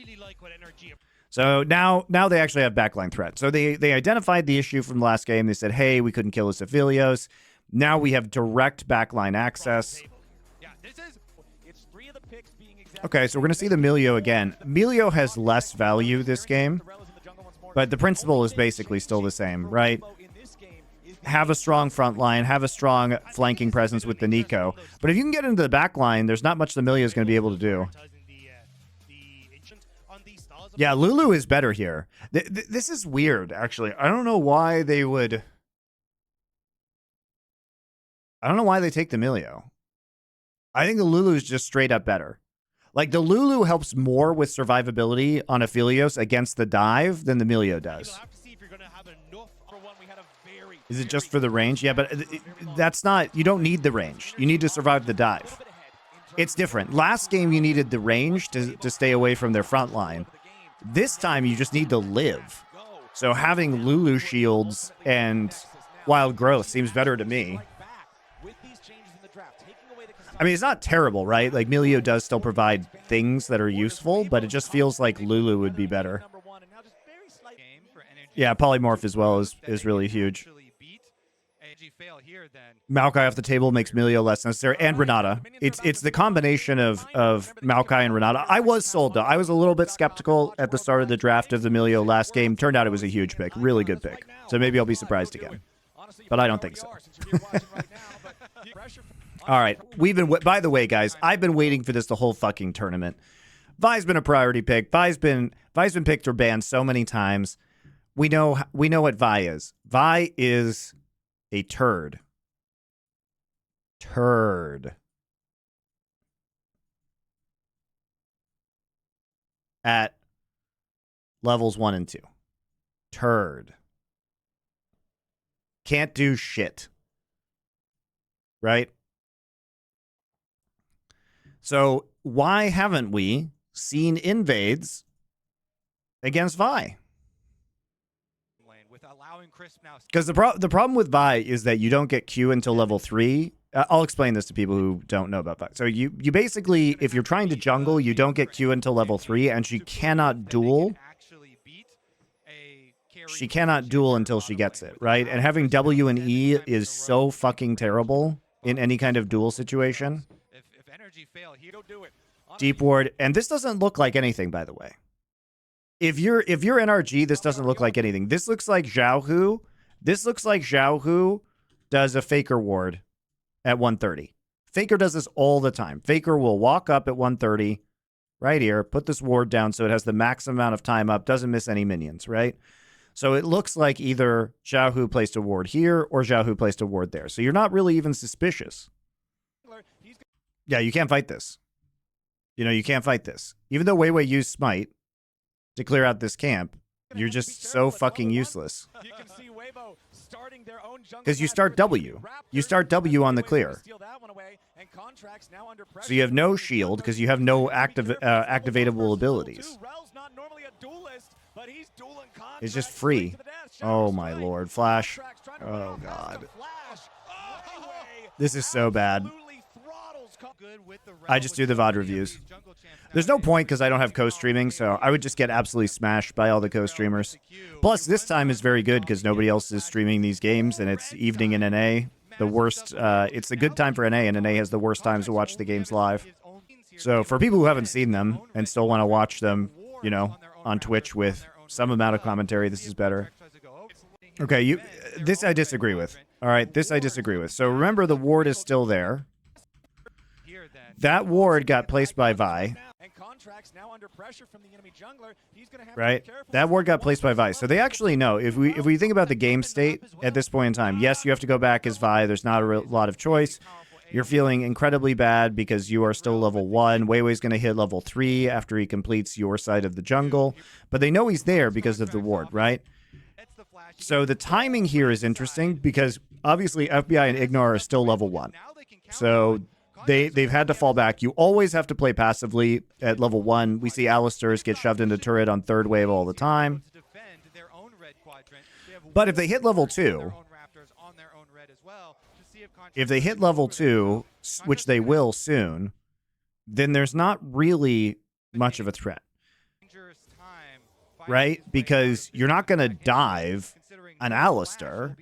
So now they actually have backline threat. So they identified the issue from last game. They said, hey, we couldn't kill his Aphelios. Now we have direct backline access. Okay, so we're going to see the Milio again. Milio has less value this game, but the principle is basically still the same, right? Have a strong front line, have a strong flanking presence with the Nico. But if you can get into the back line, there's not much the Milio is going to be able to do. Yeah, Lulu is better here. This is weird, actually. I don't know why they would... I don't know why they take the Milio. I think the Lulu is just straight up better. Like, the Lulu helps more with survivability on Aphelios against the dive than the Milio does. Is it just for the range? Yeah, but that's not... You don't need the range. You need to survive the dive. It's different. Last game, you needed the range to stay away from their front line. This time, you just need to live. So having Lulu shields and Wild Growth seems better to me. I mean, it's not terrible, right? Like, Milio does still provide things that are useful, but it just feels like Lulu would be better. Yeah, Polymorph as well is really huge. Maokai off the table makes Milio less necessary, and Renata. It's the combination of Maokai and Renata. I was sold, though. I was a little bit skeptical at the start of the draft of the Milio last game. Turned out it was a huge pick. Really good pick. So maybe I'll be surprised again. But I don't think so. All right. By the way, guys, I've been waiting for this the whole fucking tournament. Vi's been a priority pick. Vi's been picked or banned so many times. We know what Vi is. Vi is a turd. At levels 1 and 2. Turd. Can't do shit. Right? So why haven't we seen invades against Vi? Because the problem with Vi is that you don't get Q until level 3. I'll explain this to people who don't know about Vi. So you basically, if you're trying to jungle, you don't get Q until level 3, and she cannot duel. She cannot duel until she gets it, right? And having W and E is so fucking terrible in any kind of duel situation. Deep ward, and this doesn't look like anything, by the way. If you're NRG, this doesn't look like anything. This looks like Xiaohu. This looks like Xiaohu does a Faker ward at 130. Faker does this all the time. Faker will walk up at 130, right here, put this ward down so it has the max amount of time up, doesn't miss any minions, right? So it looks like either Xiaohu placed a ward here or Xiaohu placed a ward there. So you're not really even suspicious. Yeah, you can't fight this. You know, you can't fight this. Even though Weiwei used Smite to clear out this camp, you're just so fucking useless. Because you start W. You start W on the clear. So you have no shield because you have no activatable abilities. It's just free. Oh my lord. Flash. Oh god. This is so bad. I just do the VOD reviews. There's no point because I don't have co-streaming, so I would just get absolutely smashed by all the co-streamers. Plus, this time is very good because nobody else is streaming these games, and it's evening in NA. The worst, it's a good time for NA, and NA has the worst times to watch the games live. So for people who haven't seen them and still want to watch them, you know, on Twitch with some amount of commentary, this is better. Okay, this I disagree with. All right, this I disagree with. So remember, the ward is still there. That ward got placed by Vi. Right? That ward got placed by Vi. So they actually know. If we think about the game state at this point in time, yes, you have to go back as Vi. There's not a lot of choice. You're feeling incredibly bad because you are still level 1. Weiwei's going to hit level 3 after he completes your side of the jungle. But they know he's there because of the ward, right? So the timing here is interesting because obviously FBI and Ignore are still level 1. So they've had to fall back. You always have to play passively at level 1. We see Alistairs get shoved into turret on third wave all the time. But if they hit level 2, which they will soon, then there's not really much of a threat. Right? Because you're not going to dive an Alistair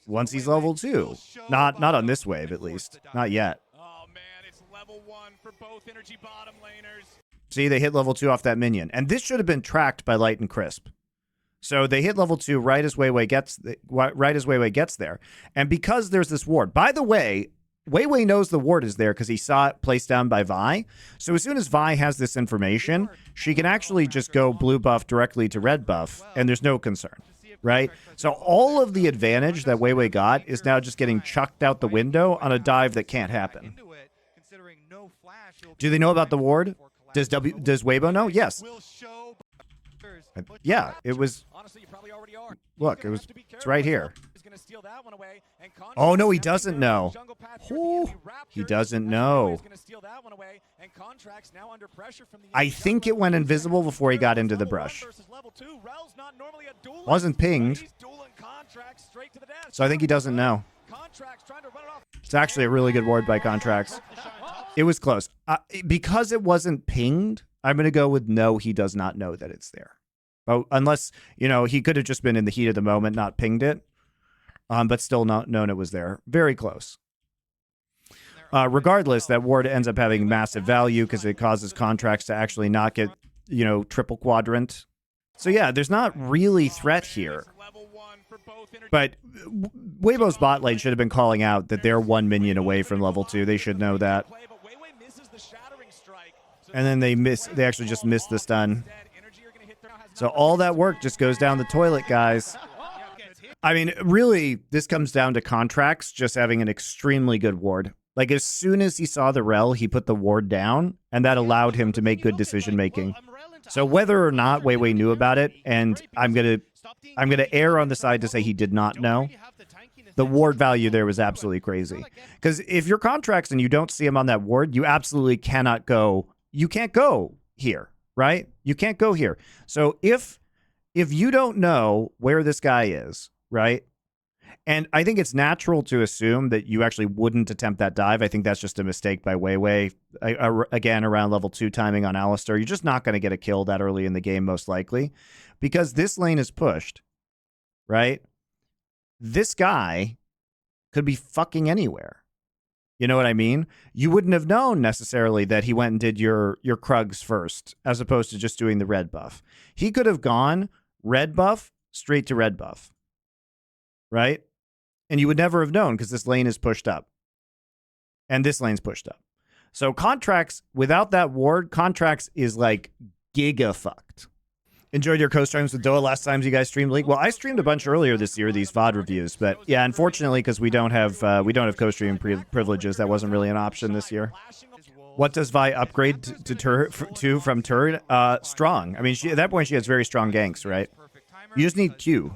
once he's level 2. Not on this wave, at least. Not yet. Oh, man, it's level 1 for both energy bottom laners. See, they hit level 2 off that minion. And this should have been tracked by Light and Crisp. So they hit level 2 right as Weiwei gets there. And because there's this ward. By the way, Weiwei knows the ward is there because he saw it placed down by Vi. So as soon as Vi has this information, she can actually just go blue buff directly to red buff, and there's no concern. Right? So all of the advantage that Weiwei got is now just getting chucked out the window on a dive that can't happen. no flash, he'll Do be they know about the ward? for Does Weibo know? Yes. Will show Yeah, it was. Honestly, you probably already are. Look, He's gonna it was. have to be It's careful right as here. well. He's gonna steal that one away, and Oh no, he Contracts doesn't stepping there know. with jungle path here. Ooh, The Raptors, he doesn't as know. Weiwei's gonna steal that one away, and Contracts now under pressure from the I enemy think jungle. it went invisible before he got into the Level 1 brush. versus level 2. Rel's not normally a duelist, Wasn't pinged. but he's dueling Contracts straight to the dash. So I think he doesn't know. Contracts trying to run it off. It's actually a really good ward by Contracts. It was close. Because it wasn't pinged, I'm going to go with no, he does not know that it's there. Oh, unless, he could have just been in the heat of the moment, not pinged it, but still not known it was there. Very close. Regardless, that ward ends up having massive value because it causes Contracts to actually not get, triple quadrant. So yeah, there's not really threat here. Level 1 for both NRG. But Weibo's bot lane should have been calling out that they're 1 minion away from level 2. They should know that. Play, but Weiwei misses the shattering strike. So And then they actually just missed the stun. NRG are gonna hit their- So all that work just goes down the toilet, guys. I mean, really, this comes down to Contracts just having an extremely good ward. Like, as soon as he saw the rel, he put the ward down, and that allowed him to make good decision-making. So whether or not Weiwei knew about it, and I'm gonna err on the side to say he did not know, the ward value there was absolutely crazy. Because if you're Contracts and you don't see him on that ward, you absolutely cannot go. You can't go here, right? You can't go here. So if you don't know where this guy is, right? And I think it's natural to assume that you actually wouldn't attempt that dive. I think that's just a mistake by Weiwei. Again, around level 2 timing on Alistar. You're just not going to get a kill that early in the game, most likely. Because this lane is pushed, right? This guy could be fucking anywhere. You know what I mean? You wouldn't have known necessarily that he went and did your Krugs first, as opposed to just doing the red buff. He could have gone red buff straight to red buff, right? And you would never have known because this lane is pushed up. And this lane's pushed up. So Contracts, without that ward, Contracts is like giga fucked. Enjoyed your co-streams with Doa last time you guys streamed League? Well, I streamed a bunch earlier this year, these VOD reviews. But yeah, unfortunately, because we don't have co-streaming privileges, that wasn't really an option this year. What does Vi upgrade to from turret? Strong. I mean, at that point, she has very strong ganks, right? You just need Q.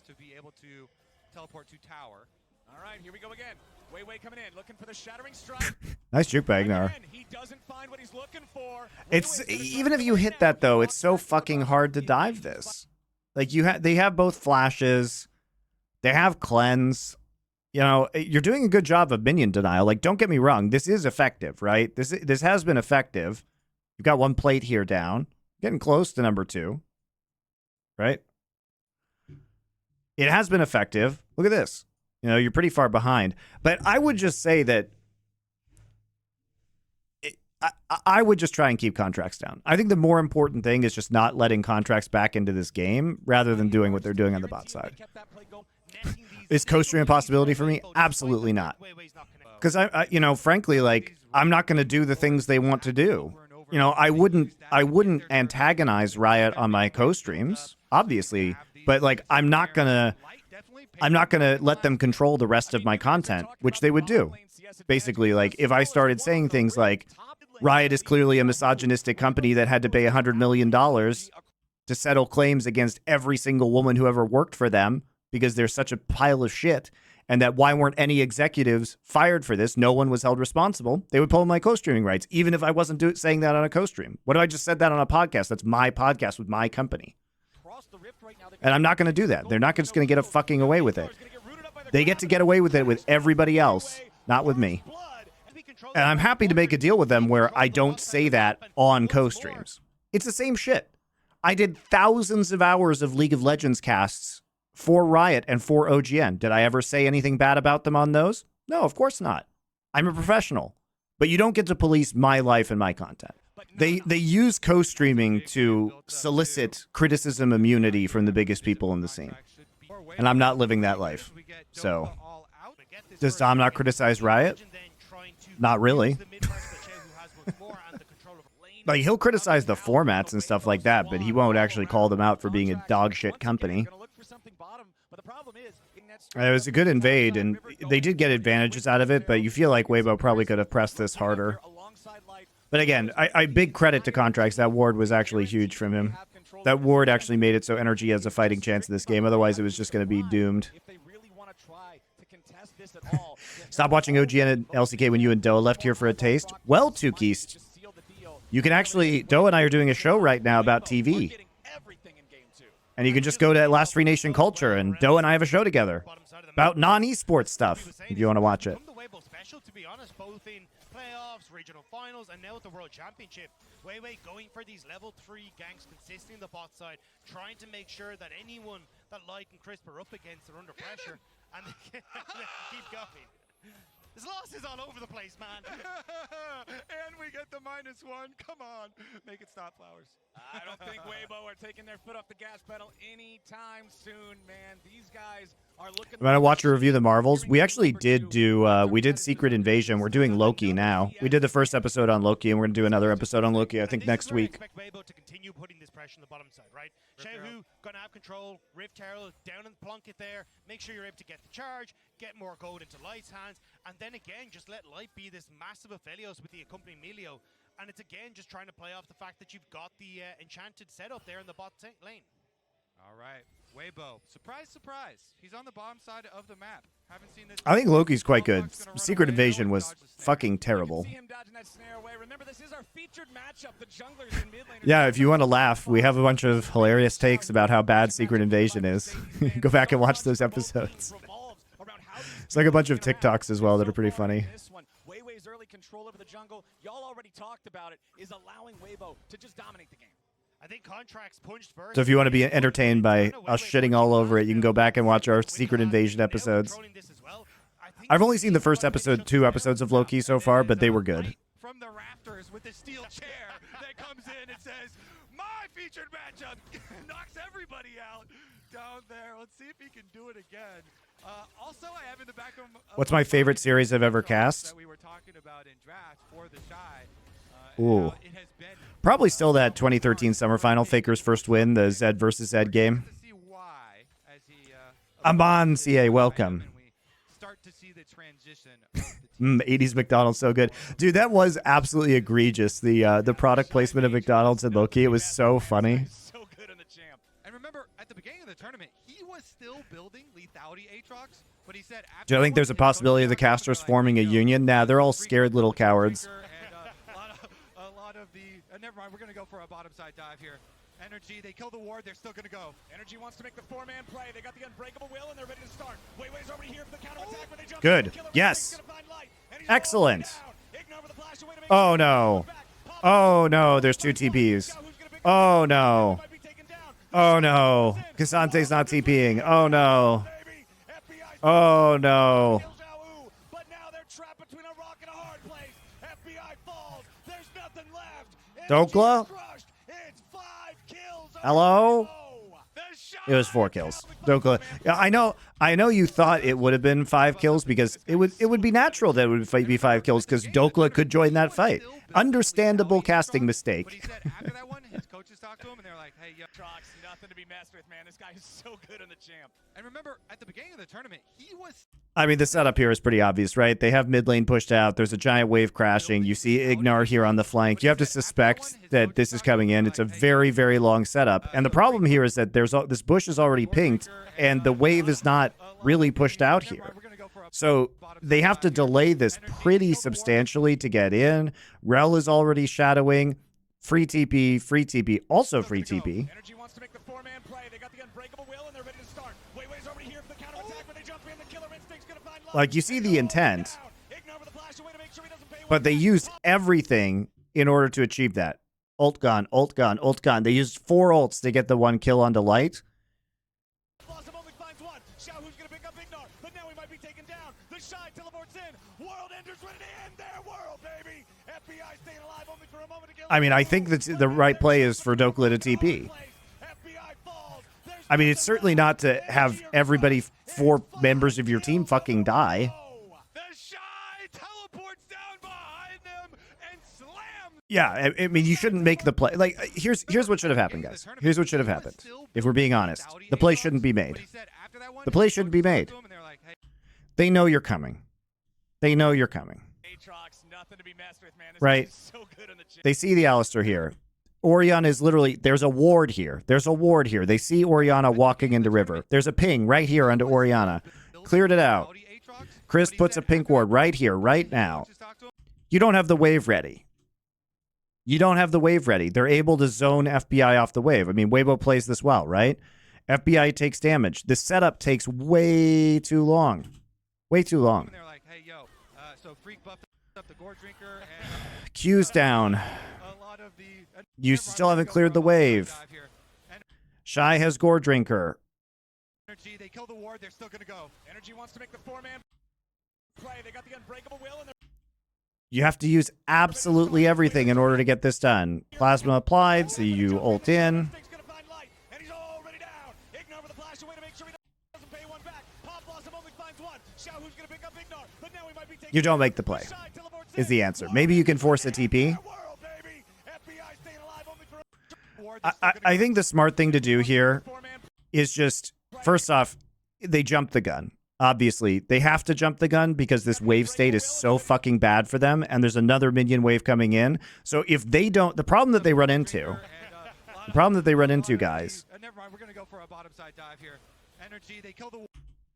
To be able to teleport to tower. All right, here we go again. Weiwei coming in, looking for the shattering strike. Nice juke bag, Nar. Again, he doesn't find what he's looking for. It's even if you hit that though, it's so fucking hard to dive this. Like they have both flashes, they have cleanse. You're doing a good job of minion denial. Like, don't get me wrong, this is effective, right? This has been effective. You've got one plate here down, getting close to number 2, right? It has been effective. Look at this. You're pretty far behind. But I would just say that I would just try and keep Contracts down. I think the more important thing is just not letting Contracts back into this game rather than doing what they're doing on the bot side. Is co-stream a possibility for me? Absolutely not. Because frankly, like, I'm not going to do the things they want to do. I wouldn't antagonize Riot on my co-streams, obviously, but like I'm not gonna let them control the rest of my content, which they would do. Basically, like if I started saying things like Riot is clearly a misogynistic company that had to pay $100 million to settle claims against every single woman who ever worked for them because they're such a pile of shit, and that why weren't any executives fired for this? No one was held responsible. They would pull my co-streaming rights, even if I wasn't saying that on a co-stream. What if I just said that on a podcast? That's my podcast with my company. And I'm not going to do that. They're not just going to get fucking away with it. They get to get away with it with everybody else, not with me. And I'm happy to make a deal with them where I don't say that on co-streams. It's the same shit. I did thousands of hours of League of Legends casts for Riot and for OGN. Did I ever say anything bad about them on those? No, of course not. I'm a professional. But you don't get to police my life and my content. They use co-streaming to solicit criticism immunity from the biggest people in the scene. And I'm not living that life. So, does Dom not criticize Riot? Not really. Like, he'll criticize the formats and stuff like that, but he won't actually call them out for being a dog shit company. the problem is, It was a good invade, and they did get advantages out of it, but you feel like Weibo probably could have pressed this harder. But again, I big credit to Contracts. That ward was actually huge from him. That ward actually made it so NRG has a fighting chance in this game. Otherwise, it was just going to be doomed. Stop watching OGN and LCK when you and Doa left here for a taste. Well, Tukist, you can actually... Doa and I are doing a show right now about TV. And you can just go to Last Free Nation Culture, and Doa and I have a show together about non-esports stuff, if you want to watch it. To be honest, both in playoffs, regional finals, and now at the World Championship. Weiwei going for these level 3 ganks consistently in the bot side, trying to make sure that anyone that Light and Crisp are up against are under pressure, and they keep going. There's losses all over the place, man. And we get the -1. Come on. Make it stop, Flowers. I don't think Weibo are taking their foot off the gas pedal anytime soon, man. These guys are looking... I'm going to watch a review of the Marvels. We actually did do, we did Secret Invasion. We're doing Loki now. We did the first episode on Loki, and we're going to do another episode on Loki, I think, next week. Expect Weibo to continue putting this pressure on the bottom side, right? Shehu going to have control. Rift Herald down in the plunket there. Make sure you're able to get the charge, get more gold into Light's hands, and then again, just let Light be this massive Aphelios with the accompanying Melio. And it's again just trying to play off the fact that you've got the enchanted setup there in the bot lane. All right, Weibo. Surprise, surprise. He's on the bottom side of the map. Haven't seen this. I think Loki's quite good. Secret Invasion was fucking terrible. Yeah, if you want to laugh, we have a bunch of hilarious takes about how bad Secret Invasion is. Go back and watch those episodes. It's like a bunch of TikToks as well that are pretty funny. Weiwei's early control over the jungle, y'all already talked about it, is allowing Weibo to just dominate the game. I think Contracts punched first. So if you want to be entertained by us shitting all over it, you can go back and watch our Secret Invasion episodes. I've only seen the first episode, 2 episodes of Loki so far, but they were good. From the rafters with the steel chair that comes in and says, "My featured matchup," knocks everybody out down there. Let's see if he can do it again. Also, I have in the back of what's my favorite series I've ever cast? That we were talking about in draft for the Shy. Ooh. It has been, Probably still that 2013 Summer Final, Faker's first win, the Zed versus Zed game. Aman CA, welcome. Start to see the transition of the 80s McDonald's, so good. Dude, that was absolutely egregious, the product placement of McDonald's and Loki. It was so funny. So good on the champ. And remember, at the beginning of the tournament, he was still building lethality Aatrox, but he said... Do I think there's a possibility of the casters forming a union? Nah, they're all scared little cowards. A lot of the... never mind, we're going to go for a bottom side dive here. NRG, they kill the ward, they're still going to go. NRG wants to make the 4-man play. They got the Unbreakable Will, and they're ready to start. Weiwei's already here for the counterattack, but they jump Good. Yes. Excellent. Oh, no. Oh, no. There's 2 TPs. Oh, no. Oh, no. Casante's not TPing. Oh, no. Oh, no. But now they're trapped between a rock and a hard place. FBI falls. There's nothing left. Dokla? It's 5 kills. Hello? It was 4 kills. Dokla. Yeah, I know you thought it would have been 5 kills because it would be natural that it would be 5 kills because Dokla could join that fight. Understandable casting mistake. But he said after that one, his coaches talked to him and they're like, "Hey, yo, Trox, nothing to be messed with, man. This guy is so good on the champ." And remember, at the beginning of the tournament, he was... I mean, the setup here is pretty obvious, right? They have mid lane pushed out. There's a giant wave crashing. You see Ignar here on the flank. You have to suspect that this is coming in. It's a very, very long setup. And the problem here is that this bush is already pinked, and the wave is not really pushed out here. So they have to delay this pretty substantially to get in. Rel is already shadowing. Free TP, also free TP. NRG wants to make the 4-man play. They got the Unbreakable Will, and they're ready to start. Weiwei's already here for the counterattack, but they jump in. The killer instinct's gonna find Light. Like, you see the intent, but they used everything in order to achieve that. Ult gun, ult gun, ult gun. They used 4 ults to get the 1 kill onto Light. Blossom only finds 1. Xiaohu's gonna pick up Ignar, but now he might be taken down. The Shy teleports in. World Enders ready to end their world, baby. FBI staying alive only for a moment to kill. I mean, I think that the right play is for Dokla to TP. I mean, it's certainly not to have everybody, 4 members of your team fucking die. The Shy teleports down behind them and slams. Yeah, I mean, you shouldn't make the play. Like, here's what should have happened, guys. Here's what should have happened. If we're being honest, the play shouldn't be made. The play shouldn't be made. They know you're coming. They know you're coming. Right? They see the Alistair here. Orianna is literally, there's a ward here. There's a ward here. They see Orianna walking into river. There's a ping right here onto Orianna. Cleared it out. Chris puts a pink ward right here, right now. You don't have the wave ready. You don't have the wave ready. They're able to zone FBI off the wave. I mean, Weibo plays this well, right? FBI takes damage. The setup takes way too long. Way too long. They're like, hey, yo, so Freak buffed up the Gore Drinker and Q's down. You still haven't cleared the wave. Shy has Gore Drinker. NRG, they kill the ward, they're still gonna go. NRG wants to make the 4-man play. They got the unbreakable will and You have to use absolutely everything in order to get this done. Plasma applied, so you ult in. You don't make the play, is the answer. Maybe you can force a TP. I think the smart thing to do here is just, first off, they jump the gun. Obviously, they have to jump the gun because this wave state is so fucking bad for them, and there's another minion wave coming in. So if they don't, the problem that they run into, guys,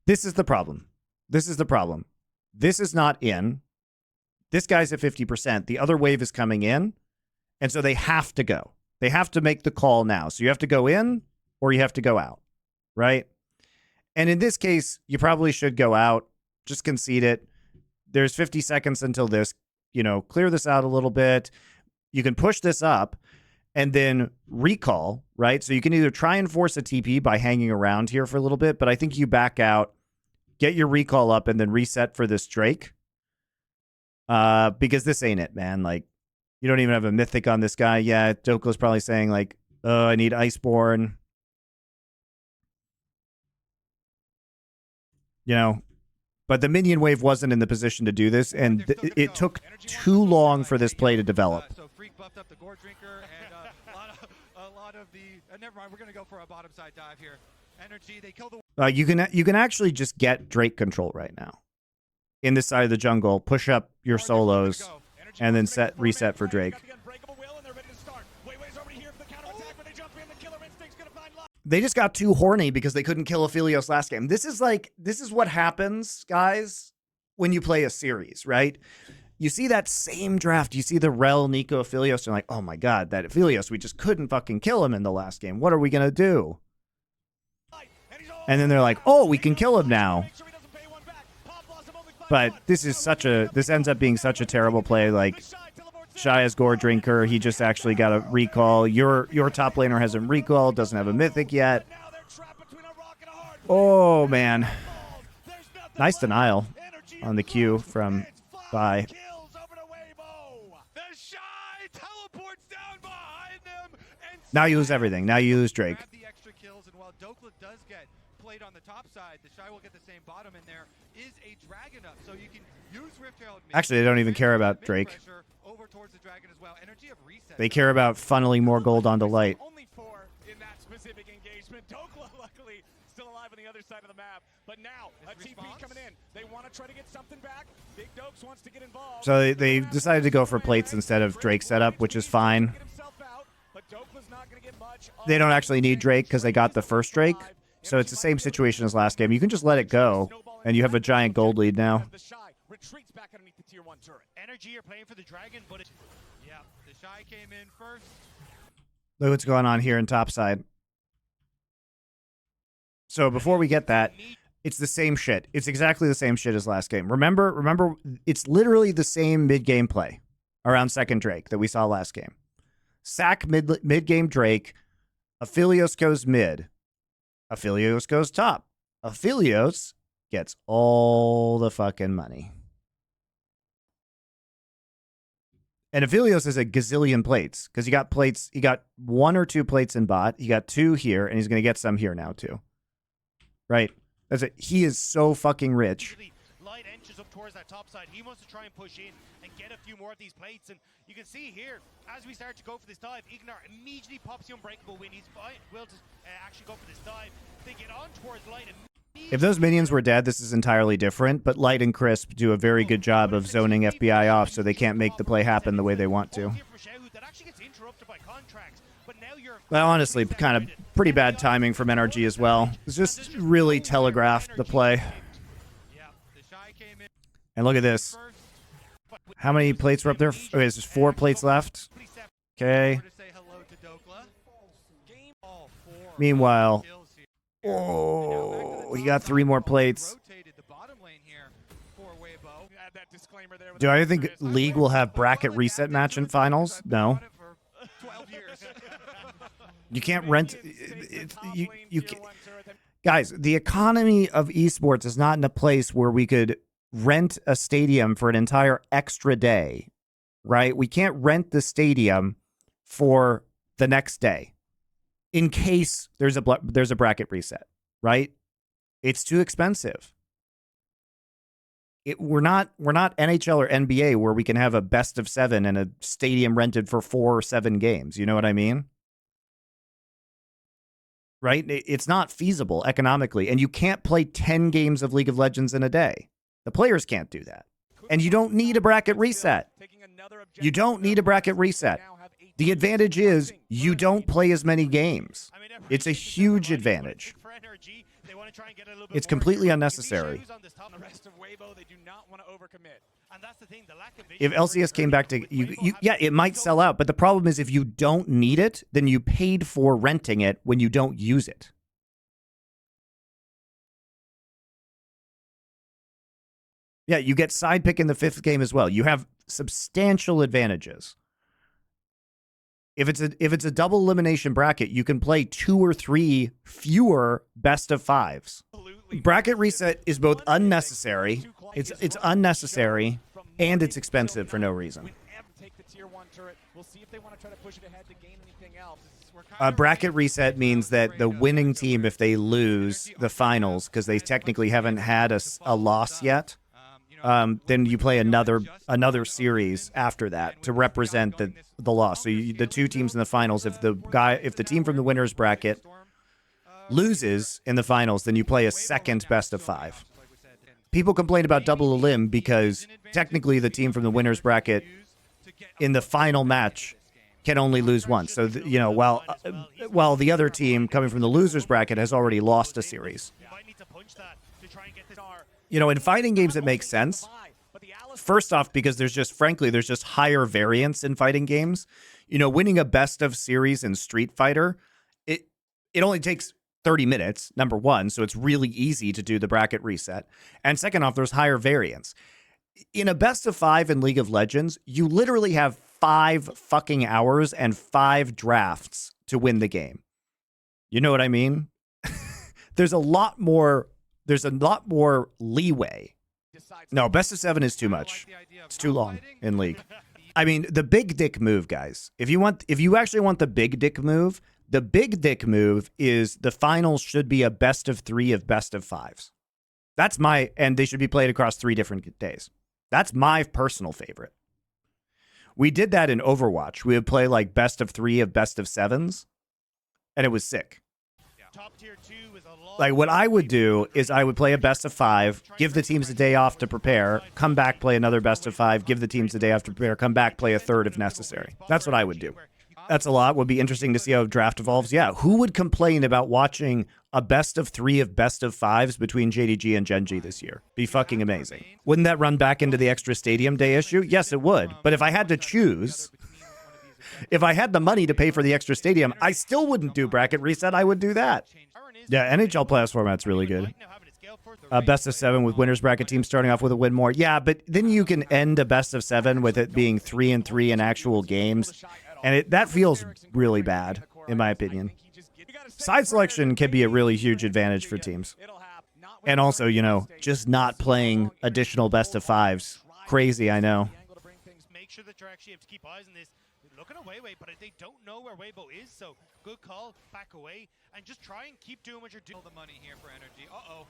this is the problem. This is the problem. This is not in. This guy's at 50%. The other wave is coming in, and so they have to go. They have to make the call now. So you have to go in or you have to go out, right? And in this case, you probably should go out. Just concede it. There's 50 seconds until this. You know, clear this out a little bit. You can push this up and then recall, right? So you can either try and force a TP by hanging around here for a little bit, but I think you back out, get your recall up, and then reset for this Drake. Because this ain't it, man. Like, you don't even have a mythic on this guy. Yeah, Doko's probably saying, like, oh, I need Iceborne. You know, but the minion wave wasn't in the position to do this, and it took too long for this play to develop. So Freak buffed up the Gore Drinker and a lot of the. Never mind, we're gonna go for a bottom side dive here. NRG, they kill the. You can actually just get Drake control right now. In this side of the jungle, push up your solos, and then reset for Drake. They just got too horny because they couldn't kill Aphelios last game. This is what happens, guys, when you play a series, right? You see that same draft. You see the Rel, Nico, Aphelios, and like, oh my god, that Aphelios, we just couldn't fucking kill him in the last game. What are we going to do? And then they're like, oh, we can kill him now. But this ends up being such a terrible play. Like, Shy has Gore Drinker. He just actually got a recall. Your top laner hasn't recalled, doesn't have a mythic yet. Oh, man. Nice denial on the Q from Vi. Now you lose everything. Now you lose Drake. On the top side, the Shy will get the same bottom, and there is a dragon up, so you can use Rift Herald. Actually, they don't even care about Drake. Over towards the dragon as well. NRG have reset. They care about funneling more gold onto Light. Only 4 in that specific engagement. Dokla, luckily, still alive on the other side of the map. But now, a TP coming in. They want to try to get something back. Big Dokes wants to get involved. So they decided to go for plates instead of Drake setup, which is fine. They don't actually need Drake because they got the first Drake. So it's the same situation as last game. You can just let it go, and you have a giant gold lead now. NRG are playing for the dragon, but yeah, the Shy came in first. Look what's going on here in topside. So before we get that, it's the same shit. It's exactly the same shit as last game. Remember, it's literally the same mid-game play around second Drake that we saw last game. Sack mid-game Drake. Aphelios goes mid. Aphelios goes top. Aphelios gets all the fucking money. And Aphelios is a gazillion plates because he got plates. He got 1 or 2 plates in bot. He got 2 here, and he's going to get some here now too. Right? That's it. He is so fucking rich. Light enters up towards that top side. He wants to try and push in and get a few more of these plates. And you can see here, as we start to go for this dive, Ignar immediately pops the Unbreakable win. He's will to actually go for this dive. They get on towards Light. If those minions were dead, this is entirely different, but Light and Crisp do a very good job of zoning FBI off so they can't make the play happen the way they want to. Well, honestly, kind of pretty bad timing from NRG as well. It's just really telegraphed the play. And look at this. How many plates were up there? Okay, there's 4 plates left. Okay. Meanwhile, oh, he got 3 more plates. Do I think League will have bracket reset match in finals? No. You can't rent. Guys, the economy of esports is not in a place where we could rent a stadium for an entire extra day, right? We can't rent the stadium for the next day in case there's a bracket reset, right? It's too expensive. We're not NHL or NBA where we can have a best of 7 and a stadium rented for 4 or 7 games. You know what I mean? Right? It's not feasible economically, and you can't play 10 games of League of Legends in a day. The players can't do that. And you don't need a bracket reset. You don't need a bracket reset. The advantage is you don't play as many games. It's a huge advantage. It's completely unnecessary. If LCS came back to yeah, it might sell out, but the problem is if you don't need it, then you paid for renting it when you don't use it. Yeah, you get side pick in the 5th game as well. You have substantial advantages. If it's a double elimination bracket, you can play 2 or 3 fewer best of 5s. Bracket reset is both unnecessary, it's unnecessary, and it's expensive for no reason. Bracket reset means that the winning team, if they lose the finals, because they technically haven't had a loss yet, then you play another series after that to represent the loss. So the 2 teams in the finals, if the team from the winners bracket loses in the finals, then you play a second best of 5. People complain about double elim because technically the team from the winners bracket in the final match can only lose once. So while the other team coming from the losers bracket has already lost a series. In fighting games, it makes sense. First off, because there's just higher variance in fighting games. Winning a best of series in Street Fighter, it only takes 30 minutes, number one, so it's really easy to do the bracket reset. And second off, there's higher variance. In a best of 5 in League of Legends, you literally have 5 fucking hours and 5 drafts to win the game. You know what I mean? There's a lot more leeway. No, best of 7 is too much. It's too long in League. I mean, the big dick move, guys. If you actually want the big dick move, the big dick move is the finals should be a best of 3 of best of 5s. And they should be played across 3 different days. That's my personal favorite. We did that in Overwatch. We would play like best of 3 of best of 7s, and it was sick. Like, what I would do is I would play a best of 5, give the teams a day off to prepare, come back, play another best of 5, give the teams a day off to prepare, come back, play a third if necessary. That's what I would do. That's a lot. Would be interesting to see how draft evolves. Yeah, who would complain about watching a best of 3 of best of 5s between JDG and Gen G this year? Be fucking amazing. Wouldn't that run back into the extra stadium day issue? Yes, it would. But if I had to choose, if I had the money to pay for the extra stadium, I still wouldn't do bracket reset. I would do that. Yeah, NHL playoffs format's really good. Best of 7 with winners bracket teams starting off with a win more. Yeah, but then you can end a best of 7 with it being 3-3 in actual games. And that feels really bad, in my opinion. Side selection can be a really huge advantage for teams. And also, just not playing additional best of 5s. Crazy, I know. Make sure that you actually have to keep eyes on this. Looking at Weiwei, but they don't know where Weibo is, so good call, back away, and just try and keep doing what you're doing. The money here for NRG. Uh-oh.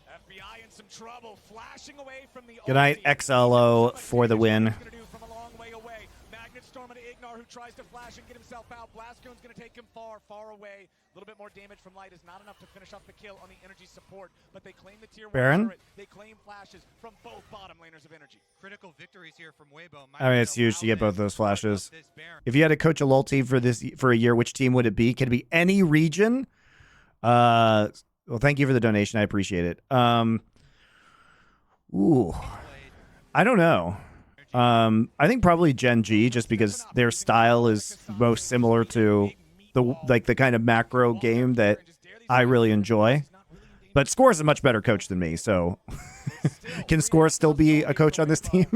FBI in some trouble, flashing away from the Good night, XLO for the win. From a long way away. Magnet Storm and Ignar who tries to flash and get himself out. Blastcone's going to take him far, far away. A little bit more damage from Light is not enough to finish off the kill on the Energy support, but they claim the tier 1 Baron? turret. They claim flashes from both bottom laners of Energy. Critical victories here from Weibo. I mean, it's huge to get both those flashes. If you had to coach a LoL team for a year, which team would it be? Can it be any region? Well, thank you for the donation. I appreciate it. Ooh, I don't know. I think probably Gen G, just because their style is most similar to the kind of macro game that I really enjoy. But Score is a much better coach than me, so can Score still be a coach on this team?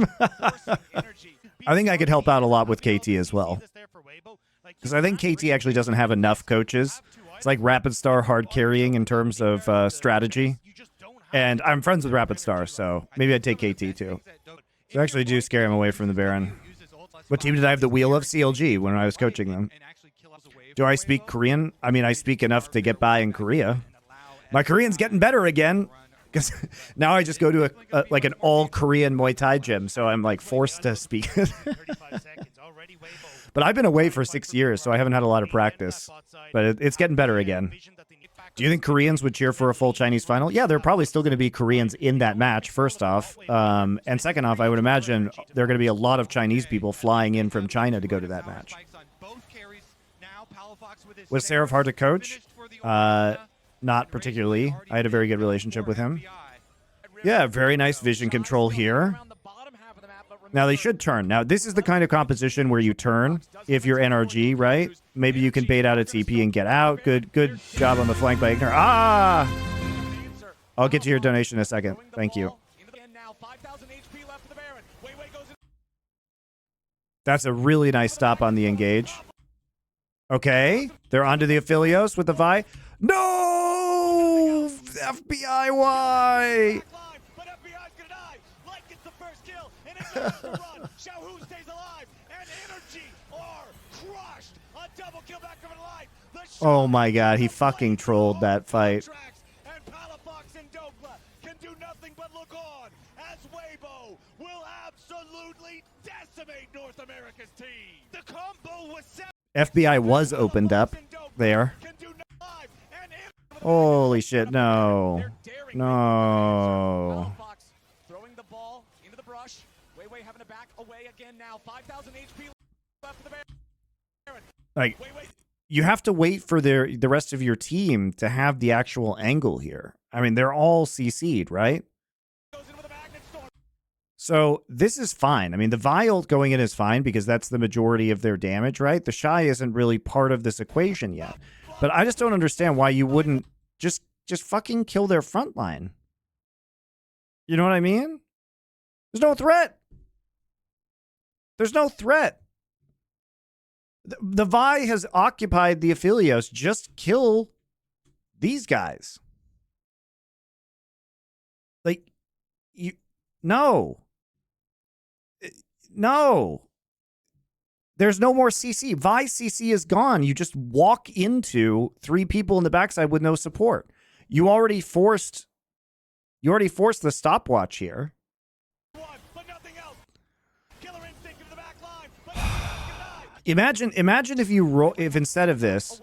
I think I could help out a lot with KT as well, because I think KT actually doesn't have enough coaches. It's like Rapid Star hard carrying in terms of strategy. And I'm friends with Rapid Star, so maybe I'd take KT too. So I actually do scare him away from the Baron. What team did I have the wheel of? CLG when I was coaching them. Do I speak Korean? I mean, I speak enough to get by in Korea. My Korean's getting better again, because now I just go to like an all-Korean Muay Thai gym, so I'm like forced to speak. But I've been away for 6 years, so I haven't had a lot of practice. But it's getting better again. Do you think Koreans would cheer for a full Chinese final? Yeah, there are probably still going to be Koreans in that match, first off. And second off, I would imagine there are going to be a lot of Chinese people flying in from China to go to that match. Was Seraph hard to coach? Not particularly. I had a very good relationship with him. Yeah, very nice vision control here. Now, they should turn. Now, this is the kind of composition where you turn if you're NRG, right? Maybe you can bait out a TP and get out. Good job on the flank by Ignar. Ah! I'll get to your donation in a second. Thank you. That's a really nice stop on the engage. Okay. They're onto the Aphelios with the Vi. No! FBI, why? Oh my god, he fucking trolled that fight. And Palafox and Dokla can do nothing but look on as Weibo will absolutely decimate North America's team. The combo was FBI was opened up there. Holy shit, no. No. Throwing the ball into the brush. Weiwei having to back away again now. 5,000 HP left for the Baron. Like, you have to wait for the rest of your team to have the actual angle here. I mean, they're all CC'd, right? So this is fine. I mean, the Vi ult going in is fine because that's the majority of their damage, right? The Shy isn't really part of this equation yet. But I just don't understand why you wouldn't just fucking kill their front line. You know what I mean? There's no threat. There's no threat. The Vi has occupied the Aphelios. Just kill these guys. Like, no. No. There's no more CC. Vi CC is gone. You just walk into 3 people in the backside with no support. You already forced the stopwatch here. Imagine if instead of this,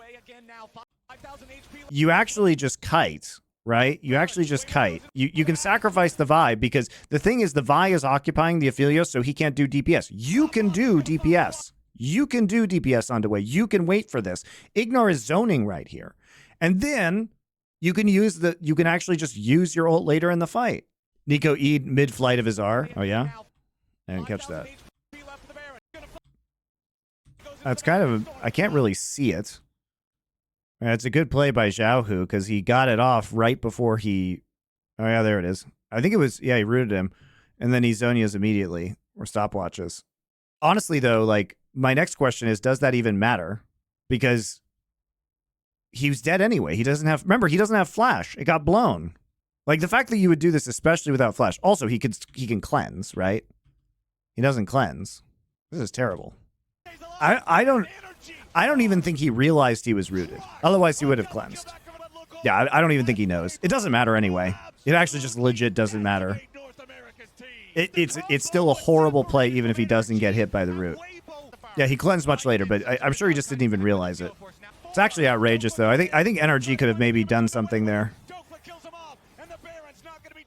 you actually just kite, right? You actually just kite. You can sacrifice the Vi because the thing is the Vi is occupying the Aphelios, so he can't do DPS. You can do DPS. You can do DPS on the way. You can wait for this. Ignar is zoning right here. And then you can actually just use your ult later in the fight. Nico E mid-flight of his R. Oh yeah? I didn't catch that. That's kind of, I can't really see it. It's a good play by Xiaohu because he got it off right before he, oh yeah, there it is. I think it was, yeah, he rooted him. And then he Zonias immediately, or stopwatches. Honestly though, like, my next question is, does that even matter? Because he was dead anyway. He doesn't have, remember, he doesn't have flash. It got blown. Like, the fact that you would do this, especially without flash. Also, he can cleanse, right? He doesn't cleanse. This is terrible. I don't even think he realized he was rooted. Otherwise, he would have cleansed. Yeah, I don't even think he knows. It doesn't matter anyway. It actually just legit doesn't matter. It's still a horrible play even if he doesn't get hit by the root. Yeah, he cleansed much later, but I'm sure he just didn't even realize it. It's actually outrageous, though. I think NRG could have maybe done something there.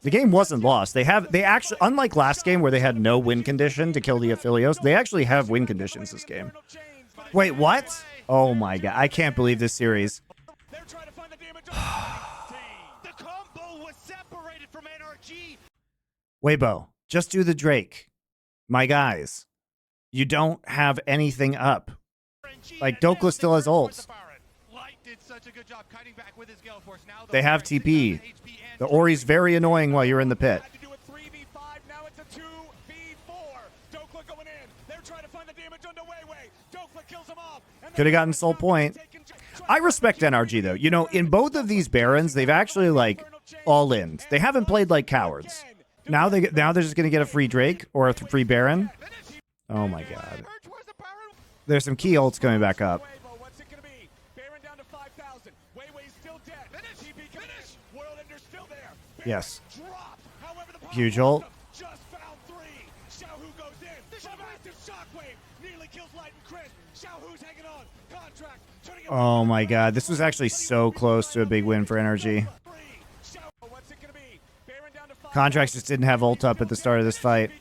The game wasn't lost. They actually, unlike last game where they had no win condition to kill the Aphelios, they actually have win conditions this game. Wait, what? Oh my god, I can't believe this series. The combo was separated from NRG. Weibo, just do the Drake. My guys, you don't have anything up. Like, Dokla still has ults. They have TP. The Ori's very annoying while you're in the pit. Could have gotten soul point. I respect NRG, though. You know, in both of these Barons, they've actually, like, all in. They haven't played like cowards. Now they're just going to get a free Drake or a free Baron. Oh, my God. There's some key ults coming back up. Yes. Huge ult. Oh my god, this was actually so close to a big win for NRG. Contracts just didn't have ult up at the start of this fight.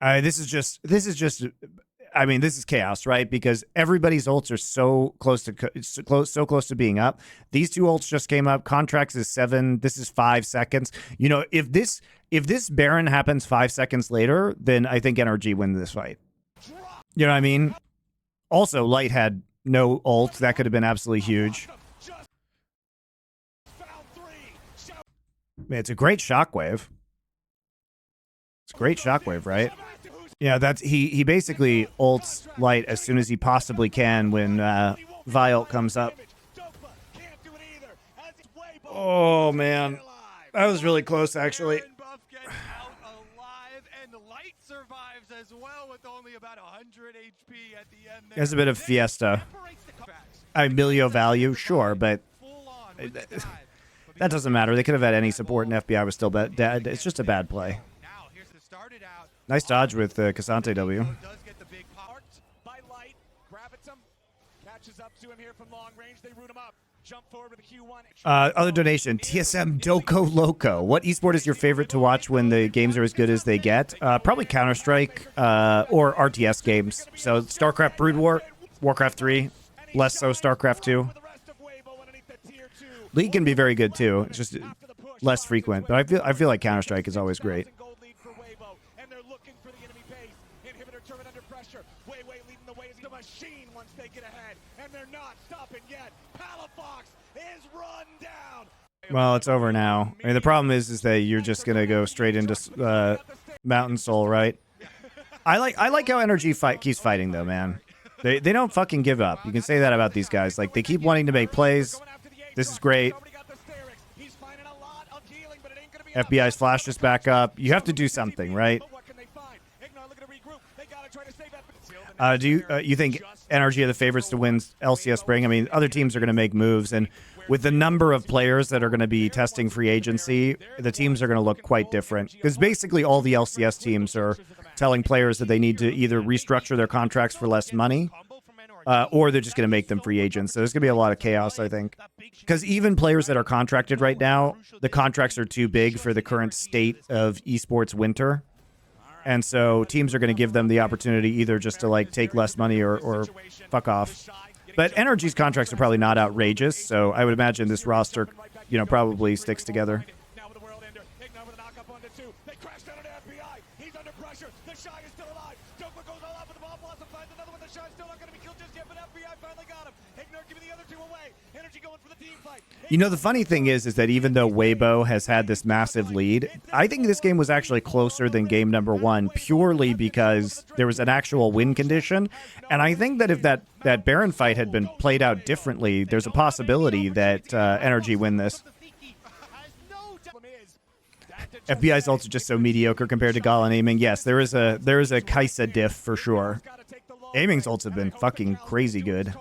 This is just I mean, this is chaos, right? Because everybody's ults are so close to being up. These two ults just came up. Contracts is 7. This is 5 seconds. You know, if this Baron happens 5 seconds later, then I think NRG win this fight. You know what I mean? Also, Light had no ult. That could have been absolutely huge. Man, it's a great shockwave. It's a great shockwave, right? Yeah, that's he basically ults Light as soon as he possibly can when Viol comes up. Oh man, that was really close actually. There's a bit of Fiesta. Emilio value, sure, but that doesn't matter. They could have had any support, and FBI was still dead. It's just a bad play. Nice dodge with Cassante W. Other donation, TSM Doko Loco. What esport is your favorite to watch when the games are as good as they get? Probably Counter-Strike or RTS games. So StarCraft Brood War, Warcraft 3, less so StarCraft 2. League can be very good too. It's just less frequent, but I feel like Counter-Strike is always great. Well, it's over now. I mean, the problem is that you're just gonna go straight into Mountain Soul, right? I like how NRG keeps fighting though, man. They don't fucking give up. You can say that about these guys. Like, they keep wanting to make plays. This is great. FBI's flash just back up. You have to do something, right? Do you think NRG are the favorites to win LCS Spring? I mean, other teams are going to make moves, and with the number of players that are going to be testing free agency, the teams are going to look quite different. Because basically all the LCS teams are telling players that they need to either restructure their contracts for less money, or they're just going to make them free agents. So there's going to be a lot of chaos, I think. Because even players that are contracted right now, the contracts are too big for the current state of esports winter. And so teams are going to give them the opportunity either just to, like, take less money or fuck off. But NRG's contracts are probably not outrageous, so I would imagine this roster, you know, probably sticks together. You know, the funny thing is that even though Weibo has had this massive lead, I think this game was actually closer than game number 1 purely because there was an actual win condition. And I think that if that Baron fight had been played out differently, there's a possibility that NRG win this. FBI's ults are just so mediocre compared to Gala and Aiming. Yes, there is a Kaisa diff for sure. Aiming's ults have been fucking crazy good.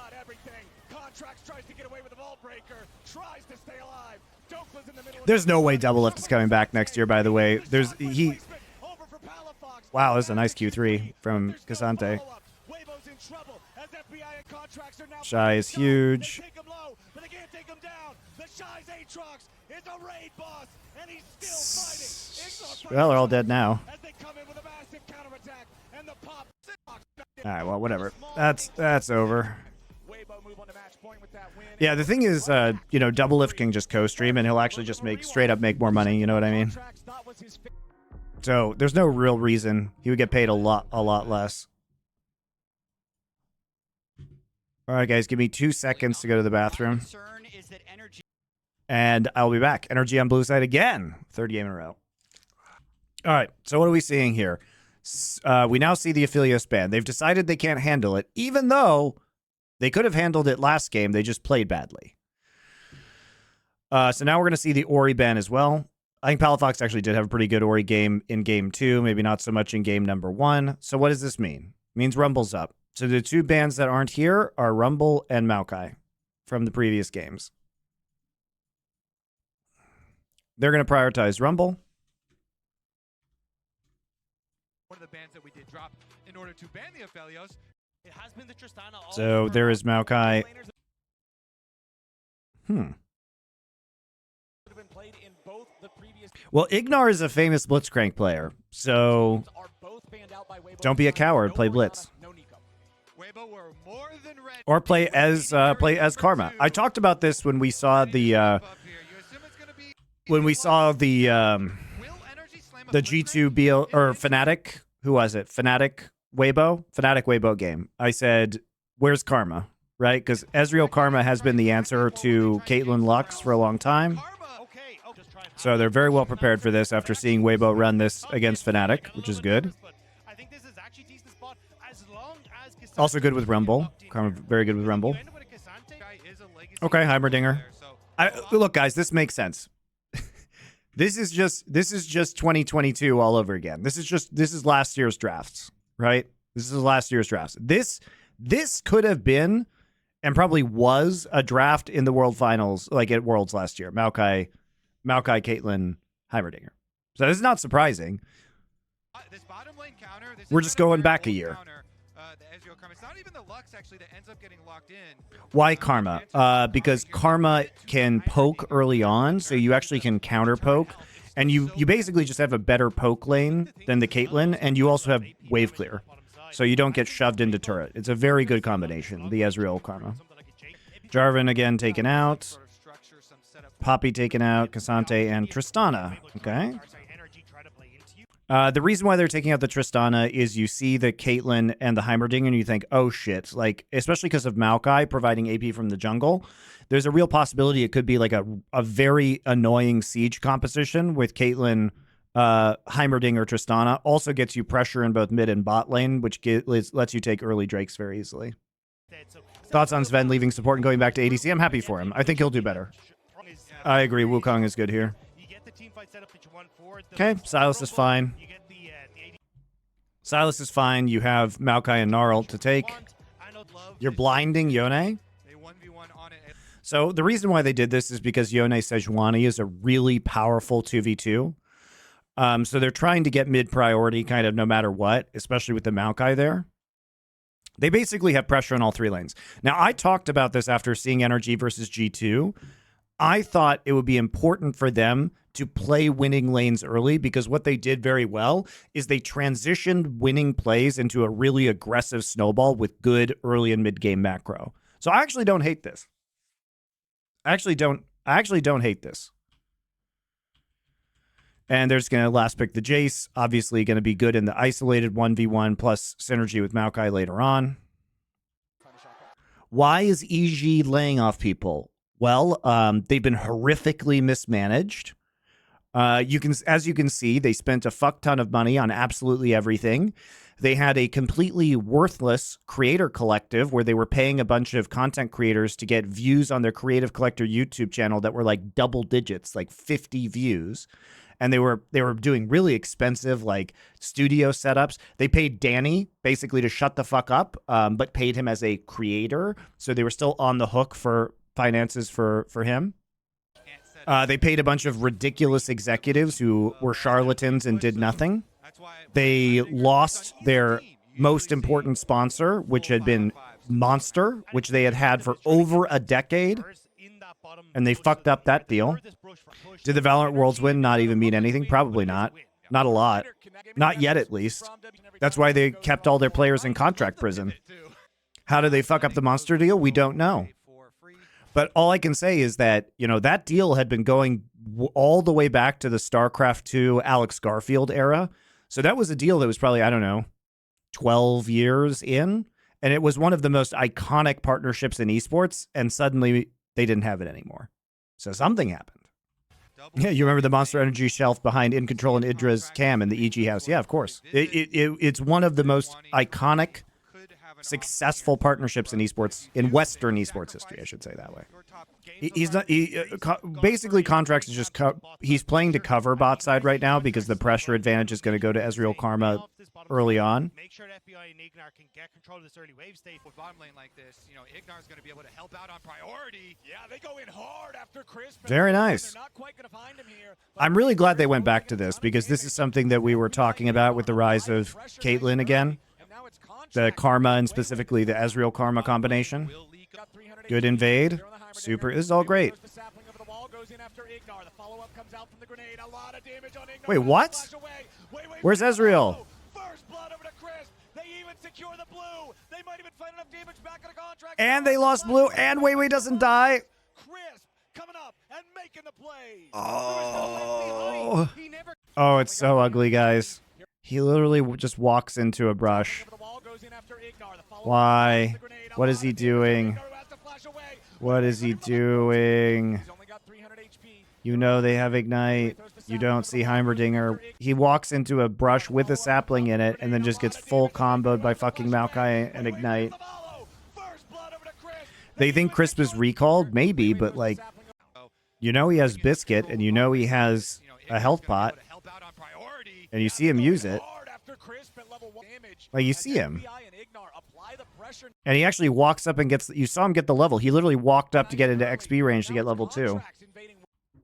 got everything. Contracts tries to get away with the vault breaker, tries to stay alive. Dokla's in the middle. There's no way Double Lift is coming back next year, by the way. Wow, this is a nice Q3 from Casante. Shy is huge. Well, they're all dead now. Alright, well, whatever. That's over. Yeah, the thing is, you know, Double Lift can just co-stream and he'll actually just straight up make more money, you know what I mean? So, there's no real reason he would get paid a lot less. Alright, guys, give me 2 seconds to go to the bathroom. And I'll be back. NRG on blue side again. Third game in a row. Alright, so what are we seeing here? We now see the Aphelios ban. They've decided they can't handle it, even though they could have handled it last game. They just played badly. So now we're going to see the Ori ban as well. I think Palafox actually did have a pretty good Ori game in game 2, maybe not so much in game number 1. So what does this mean? It means Rumble's up. So the 2 bans that aren't here are Rumble and Maokai from the previous games. They're going to prioritize Rumble. One of the bans that we did drop in order to ban the Aphelios. It has been the Tristana. So there is Maokai. Well, Ignar is a famous Blitzcrank player, so don't be a coward. Play Blitz. Or play as Karma. I talked about this when we saw the G2 BL or Fnatic. Who was it? Fnatic Weibo game. I said, where's Karma? Right? Because Ezreal Karma has been the answer to Caitlyn Lux for a long time. So they're very well prepared for this after seeing Weibo run this against Fnatic, which is good. Also good with Rumble. Karma very good with Rumble. Okay, Heimerdinger. Look, guys, this makes sense. This is just 2022 all over again. This is last year's drafts, right? This is last year's drafts. This could have been and probably was a draft in the World Finals, like at Worlds last year. Maokai, Caitlyn, Heimerdinger. So this is not surprising. We're just going back a year. It's not even the Lux actually that ends up getting locked in. Why Karma? Because Karma can poke early on, so you actually can counter poke, and you basically just have a better poke lane than the Caitlyn, and you also have wave clear, so you don't get shoved into turret. It's a very good combination, the Ezreal Karma. Jarvan again taken out. Poppy taken out. Cassante and Tristana. Okay. The reason why they're taking out the Tristana is you see the Caitlyn and the Heimerdinger and you think, oh shit, like, especially because of Maokai providing AP from the jungle, there's a real possibility it could be like a very annoying siege composition with Caitlyn, Heimerdinger, Tristana. Also gets you pressure in both mid and bot lane, which lets you take early Drakes very easily. Thoughts on Sven leaving support and going back to ADC? I'm happy for him. I think he'll do better. I agree. Wukong is good here. Okay, Silas is fine. Silas is fine. You have Maokai and Gnarl to take. You're blinding Yone. So the reason why they did this is because Yone Sejuani is a really powerful 2v2. So they're trying to get mid priority kind of no matter what, especially with the Maokai there. They basically have pressure on all 3 lanes. Now, I talked about this after seeing NRG versus G2. I thought it would be important for them to play winning lanes early because what they did very well is they transitioned winning plays into a really aggressive snowball with good early and mid game macro. So I actually don't hate this. I actually don't hate this. And they're just going to last pick the Jace. Obviously going to be good in the isolated 1v1 plus synergy with Maokai later on. Why is EG laying off people? Well, they've been horrifically mismanaged. As you can see, they spent a fuck ton of money on absolutely everything. They had a completely worthless creator collective where they were paying a bunch of content creators to get views on their Creative Collector YouTube channel that were like double digits, like 50 views. and they were doing really expensive like studio setups. They paid Danny basically to shut the fuck up, but paid him as a creator, so they were still on the hook for finances for him. They paid a bunch of ridiculous executives who were charlatans and did nothing. They lost their most important sponsor, which had been Monster, which they had for over a decade, and they fucked up that deal. Did the Valorant Worlds win not even mean anything? Probably not. Not a lot. Not yet, at least. That's why they kept all their players in contract prison. How did they fuck up the Monster deal? We don't know. But all I can say is that, you know, that deal had been going all the way back to the StarCraft 2 Alex Garfield era. So that was a deal that was probably, I don't know, 12 years in. And it was one of the most iconic partnerships in esports. And suddenly they didn't have it anymore. So something happened. Yeah, you remember the Monster Energy shelf behind In Control and Idra's cam in the EG house? Yeah, of course. It's one of the most iconic, successful partnerships in esports, in Western esports history, I should say that way. He's not. Basically, Contracts is just he's playing to cover bot side right now because the pressure advantage is going to go to Ezreal Karma early on. Make sure that FBI and Ignar can get control of this early wave state. With bottom lane like this, you know, Ignar's going to be able to help out on priority. Yeah, they go in hard after Chris. Very nice. I'm really glad they went back to this because this is something that we were talking about with the rise of Caitlyn again. The Karma and specifically the Ezreal Karma combination. Good invade. Super. This is all great. Wait, what? Where's Ezreal? And they lost blue, and Weiwei doesn't die. Oh. Oh, it's so ugly, guys. He literally just walks into a brush. Why? What is he doing? What is he doing? You know they have Ignite. You don't see Heimerdinger. He walks into a brush with a sapling in it and then just gets full comboed by fucking Maokai and Ignite. They think Crisp is recalled? Maybe, but like, you know he has Biscuit and you know he has a health pot. And you see him use it. Like, you see him. And he actually walks up and gets... You saw him get the level. He literally walked up to get into XP range to get level 2.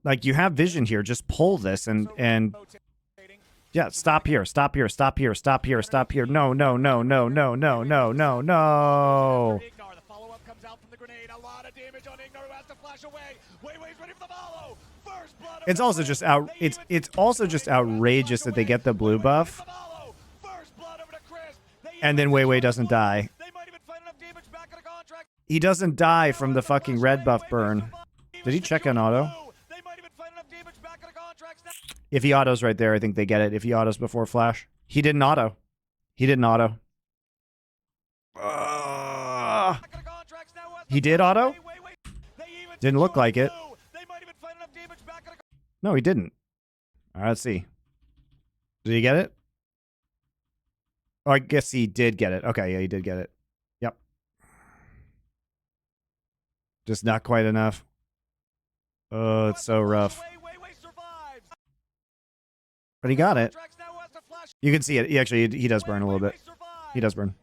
Like, you have vision here. Just pull this and... Yeah, stop here. Stop here. Stop here. Stop here. Stop here. No, no, no, no, no, no, no, no, no. It's also just it's also just outrageous that they get the blue buff. And then Weiwei doesn't die. He doesn't die from the fucking red buff burn. Did he check on auto? If he autos right there, I think they get it. If he autos before flash. He didn't auto. He didn't auto. He did auto? Didn't look like it. No, he didn't. All right, let's see. Did he get it? Oh, I guess he did get it. Okay, yeah, he did get it. Yep. Just not quite enough. Oh, it's so rough. But he got it. You can see it. He does burn a little bit. He does burn.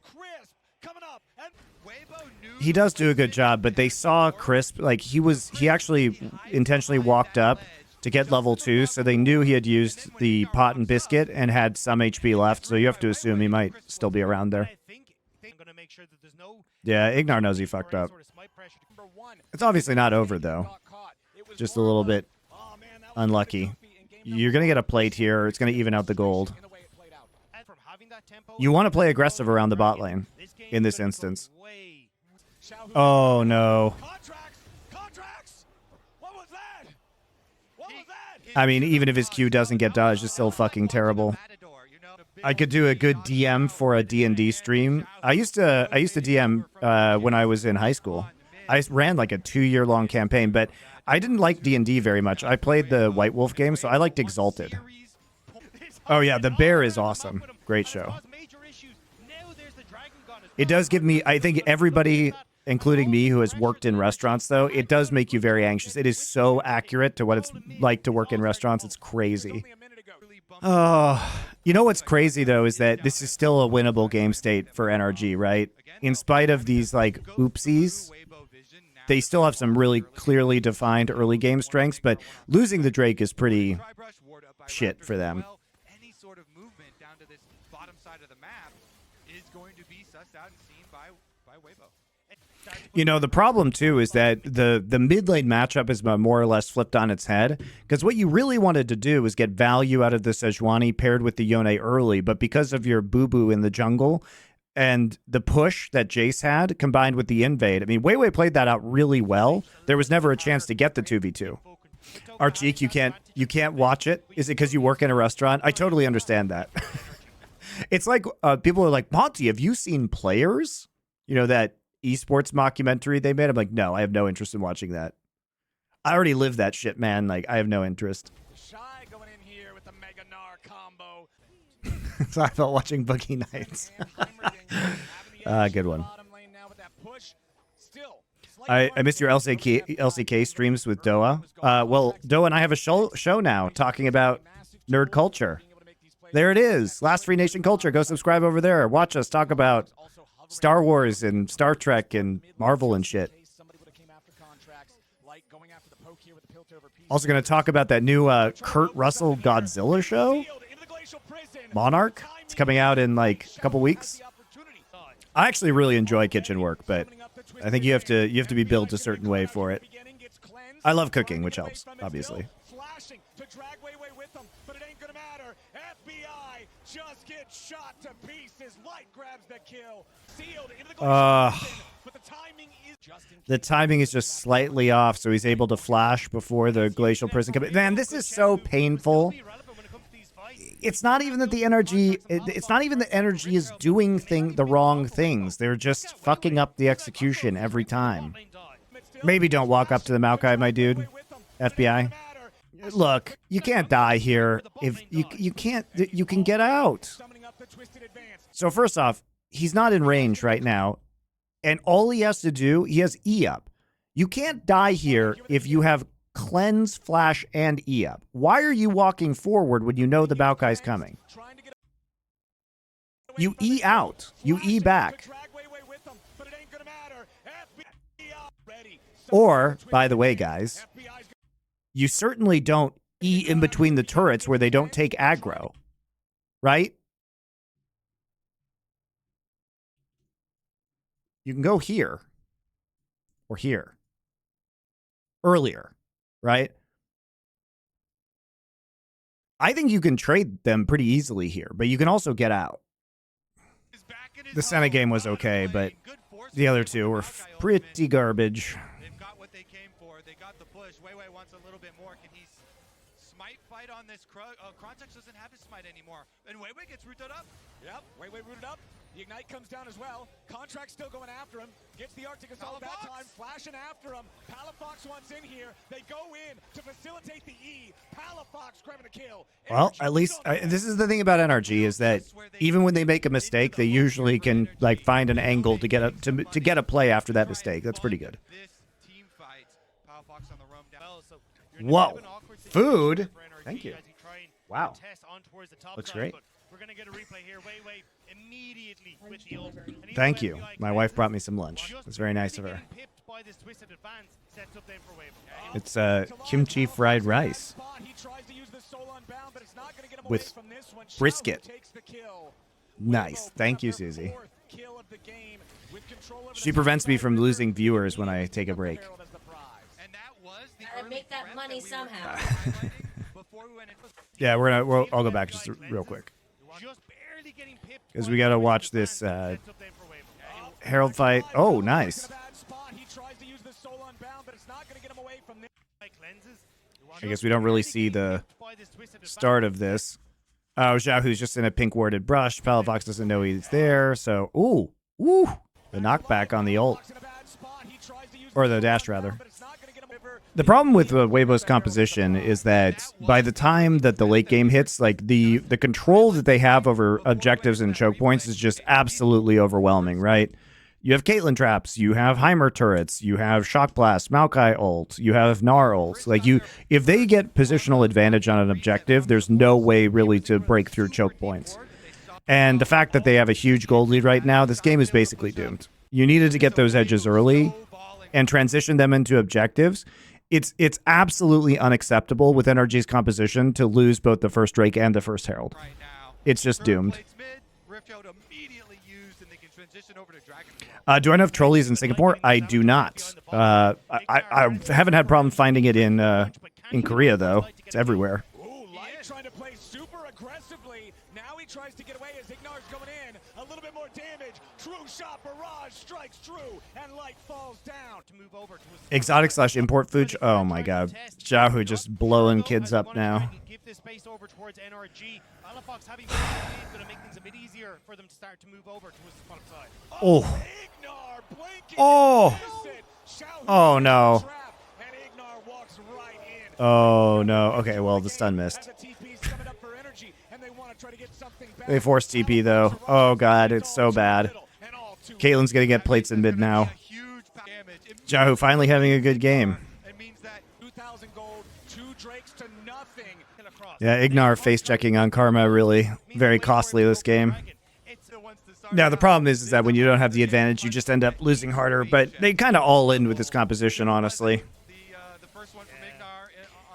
He does do a good job, but they saw Crisp, like he actually intentionally walked up to get level 2, so they knew he had used the pot and biscuit and had some HP left, so you have to assume he might still be around there. Yeah, Ignar knows he fucked up. It's obviously not over, though. Just a little bit unlucky. You're going to get a plate here. It's going to even out the gold. You want to play aggressive around the bot lane in this instance. Oh, no. I mean, even if his Q doesn't get dodged, it's still fucking terrible. I could do a good DM for a D&D stream. I used to DM when I was in high school. I ran like a 2-year-long campaign, but I didn't like D&D very much. I played the White Wolf game, so I liked Exalted. Oh yeah, the bear is awesome. Great show. It does give me, I think everybody, including me who has worked in restaurants, though, it does make you very anxious. It is so accurate to what it's like to work in restaurants. It's crazy. Oh, you know what's crazy though is that this is still a winnable game state for NRG, right? In spite of these like oopsies, they still have some really clearly defined early game strengths, but losing the Drake is pretty shit for them. Any sort of movement down to this bottom side of the map is going to be sussed out and seen by Weibo. You know, the problem too is that the mid lane matchup is more or less flipped on its head, because what you really wanted to do was get value out of the Sejuani paired with the Yone early, but because of your boo-boo in the jungle and the push that Jace had combined with the invade, I mean, Weiwei played that out really well. There was never a chance to get the 2v2. Archeek, you can't watch it. Is it because you work in a restaurant? I totally understand that. It's like people are like, Monty, have you seen Players? You know, that esports mockumentary they made? I'm like, no, I have no interest in watching that. I already lived that shit, man. Like, I have no interest. Shy going in here with the Mega Gnar combo. So I felt watching Boogie Nights. Good one. I missed your LCK streams with Doa. Well, Doa and I have a show now talking about nerd culture. There it is. Last Free Nation Culture. Go subscribe over there. Watch us talk about Star Wars and Star Trek and Marvel and shit. Also going to talk about that new Kurt Russell Godzilla show, Monarch. It's coming out in like a couple weeks. I actually really enjoy kitchen work, but I think you have to be built a certain way for it. I love cooking, which helps, obviously. The timing is just slightly off, so he's able to flash before the glacial prison comes. Man, this is so painful. It's not even that the NRG, it's not even that NRG is doing the wrong things. They're just fucking up the execution every time. Maybe don't walk up to the Maokai, my dude. FBI. Look, you can't die here. If you can't, you can get out. So first off, he's not in range right now. And all he has to do, he has E up. You can't die here if you have cleanse, flash, and E up. Why are you walking forward when you know the Maokai's coming? You E out. You E back. Or, by the way, guys, you certainly don't E in between the turrets where they don't take aggro. Right? You can go here. Or here. Earlier. Right? I think you can trade them pretty easily here, but you can also get out. The Senna game was okay, but the other two were pretty garbage. They've got what they came for. They got the push. Weiwei wants a little bit more. Can he smite fight on this? Krontex doesn't have his smite anymore. And Weiwei gets rooted up. Yep, Weiwei rooted up. The Ignite comes down as well. Contract still going after him. Gets the Arctic Assault that time. Flashing after him. Palafox wants in here. They go in to facilitate the E. Palafox grabbing the kill. Well, at least this is the thing about NRG is that even when they make a mistake, they usually can like find an angle to get a play after that mistake. That's pretty good. Whoa, food! Thank you. Wow, looks great. We're gonna get a replay here. Weiwei immediately with the ult. Thank you. My wife brought me some lunch. It was very nice of her. It's kimchi fried rice with brisket. Nice. Thank you, Susie. She prevents me from losing viewers when I take a break. Gotta make that money somehow. Yeah, I'll go back just real quick. Because we got to watch this Herald fight. Oh, nice. I guess we don't really see the start of this. Oh, Xiaohu's just in a pink warded brush. Palafox doesn't know he's there. So, ooh, the knockback on the ult. Or the dash, rather. The problem with Weibo's composition is that by the time that the late game hits, like the control that they have over objectives and choke points is just absolutely overwhelming, right? You have Caitlyn traps, you have Heimer turrets, you have Shock Blast, Maokai ult, you have Gnar ult. Like if they get positional advantage on an objective, there's no way really to break through choke points. And the fact that they have a huge gold lead right now, this game is basically doomed. You needed to get those edges early and transition them into objectives. It's absolutely unacceptable with NRG's composition to lose both the first Drake and the first Herald. It's just doomed. Do I know of trolleys in Singapore? I do not. I haven't had problem finding it in Korea, though. It's everywhere. Ooh, Light trying to play super aggressively. Now he tries to get away as Ignar's going in. A little bit more damage. True shot barrage strikes true, and Light falls down to move over to Exotic / import food. Oh my god. Xiaohu just blowing kids up now. Give this space over towards NRG. Alafox having going to make things a bit easier for them to start to move over towards the bottom side. Oh. Ignar blinking. Oh. Oh no. And Ignar walks right in. Oh no. Okay, well the stun missed. They forced TP though. Oh god, it's so bad. Caitlyn's gonna get plates in mid now. Xiaohu finally having a good game. Yeah, Ignar face checking on Karma really very costly this game. Now the problem is that when you don't have the advantage, you just end up losing harder. But they kind of all in with this composition, honestly.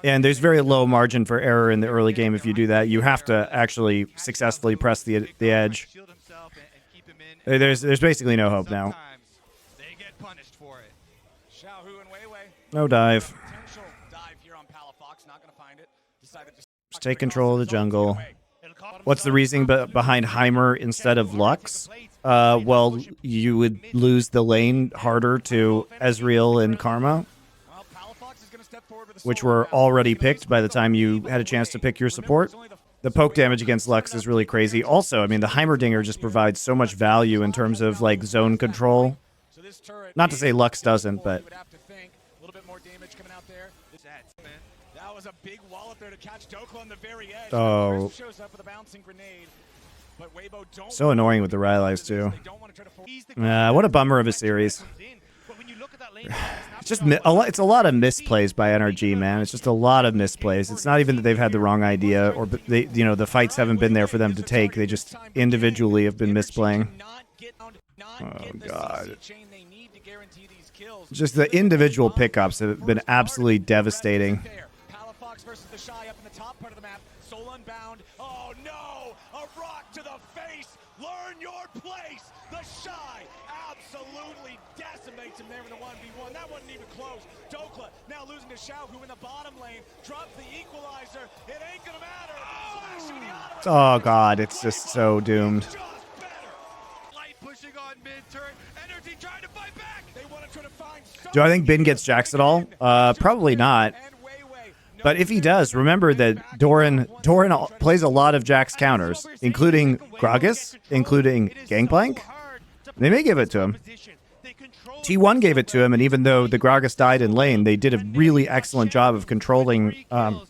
And there's very low margin for error in the early game if you do that. You have to actually successfully press the edge. There's basically no hope now. No dive. Just take control of the jungle. What's the reasoning behind Heimer instead of Lux? Well, you would lose the lane harder to Ezreal and Karma, which were already picked by the time you had a chance to pick your support. The poke damage against Lux is really crazy. Also, I mean, the Heimerdinger just provides so much value in terms of, like, zone control. Not to say Lux doesn't, but... That was a big wall up there to catch Dokla on the very edge. Oh. So annoying with the Rylai's, too. What a bummer of a series. It's just it's a lot of misplays by NRG, man. It's just a lot of misplays. It's not even that they've had the wrong idea or the fights haven't been there for them to take. They just individually have been misplaying. Oh god. Just the individual pickups have been absolutely devastating. Versus the Shy up in the top part of the map. Soul Unbound. Oh no! A rock to the face! Learn your place! The Shy absolutely decimates him there in the 1v1. That wasn't even close. Dokla now losing to Xiaohu in the bottom lane. Drops the equalizer. It ain't gonna matter. Oh god, it's just so doomed. Light pushing on mid turret. NRG trying to fight back. They want to try to find. Do I think Bin gets Jax at all? Probably not. But if he does, remember that Doran plays a lot of Jax counters, including Gragas, including Gangplank. They may give it to him. T1 gave it to him, and even though the Gragas died in lane, they did a really excellent job of controlling the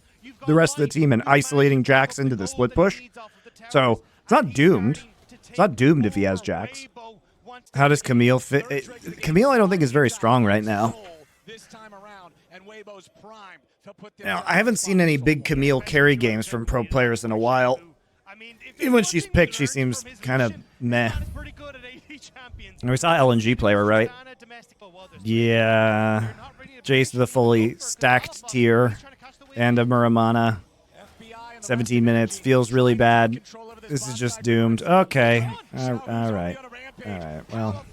rest of the team and isolating Jax into the split push. So it's not doomed. It's not doomed if he has Jax. How does Camille fit? Camille, I don't think, is very strong right now. Now, I haven't seen any big Camille carry games from pro players in a while. Even when she's picked, she seems kind of meh. We saw LNG play her, right? Yeah. Jace with a fully stacked tier and a Muramana. 17 minutes. Feels really bad. This is just doomed. Okay. All right. All right. Well.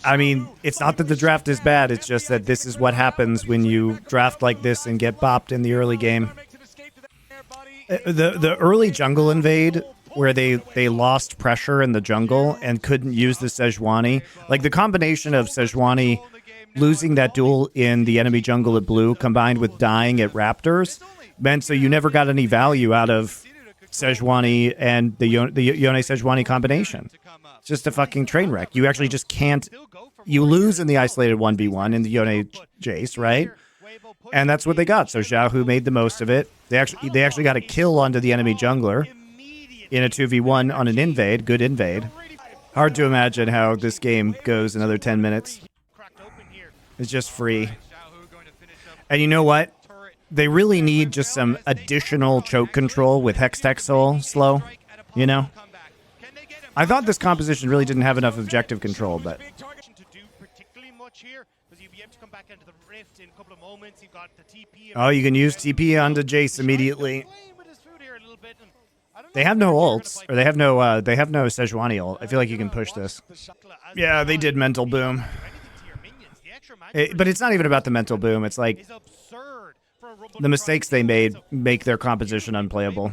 I mean, it's not that the draft is bad, it's just that this is what happens when you draft like this and get bopped in the early game. The early jungle invade, where they lost pressure in the jungle and couldn't use the Sejuani, like the combination of Sejuani losing that duel in the enemy jungle at blue combined with dying at Raptors, meant so you never got any value out of Sejuani and the Yone Sejuani combination. It's just a fucking train wreck. You actually just can't. You lose in the isolated 1v1 in the Yone Jace, right? And that's what they got. So Xiaohu made the most of it. They actually got a kill onto the enemy jungler. in a 2v1 on an invade. Good invade. Hard to imagine how this game goes another 10 minutes. It's just free. And you know what? They really need just some additional choke control with Hextech Soul slow, you know? I thought this composition really didn't have enough objective control, but... Oh, you can use TP onto Jace immediately. They have no ults, or they have no Sejuani ult. I feel like you can push this. Yeah, they did mental boom. But it's not even about the mental boom. It's like the mistakes they made make their composition unplayable.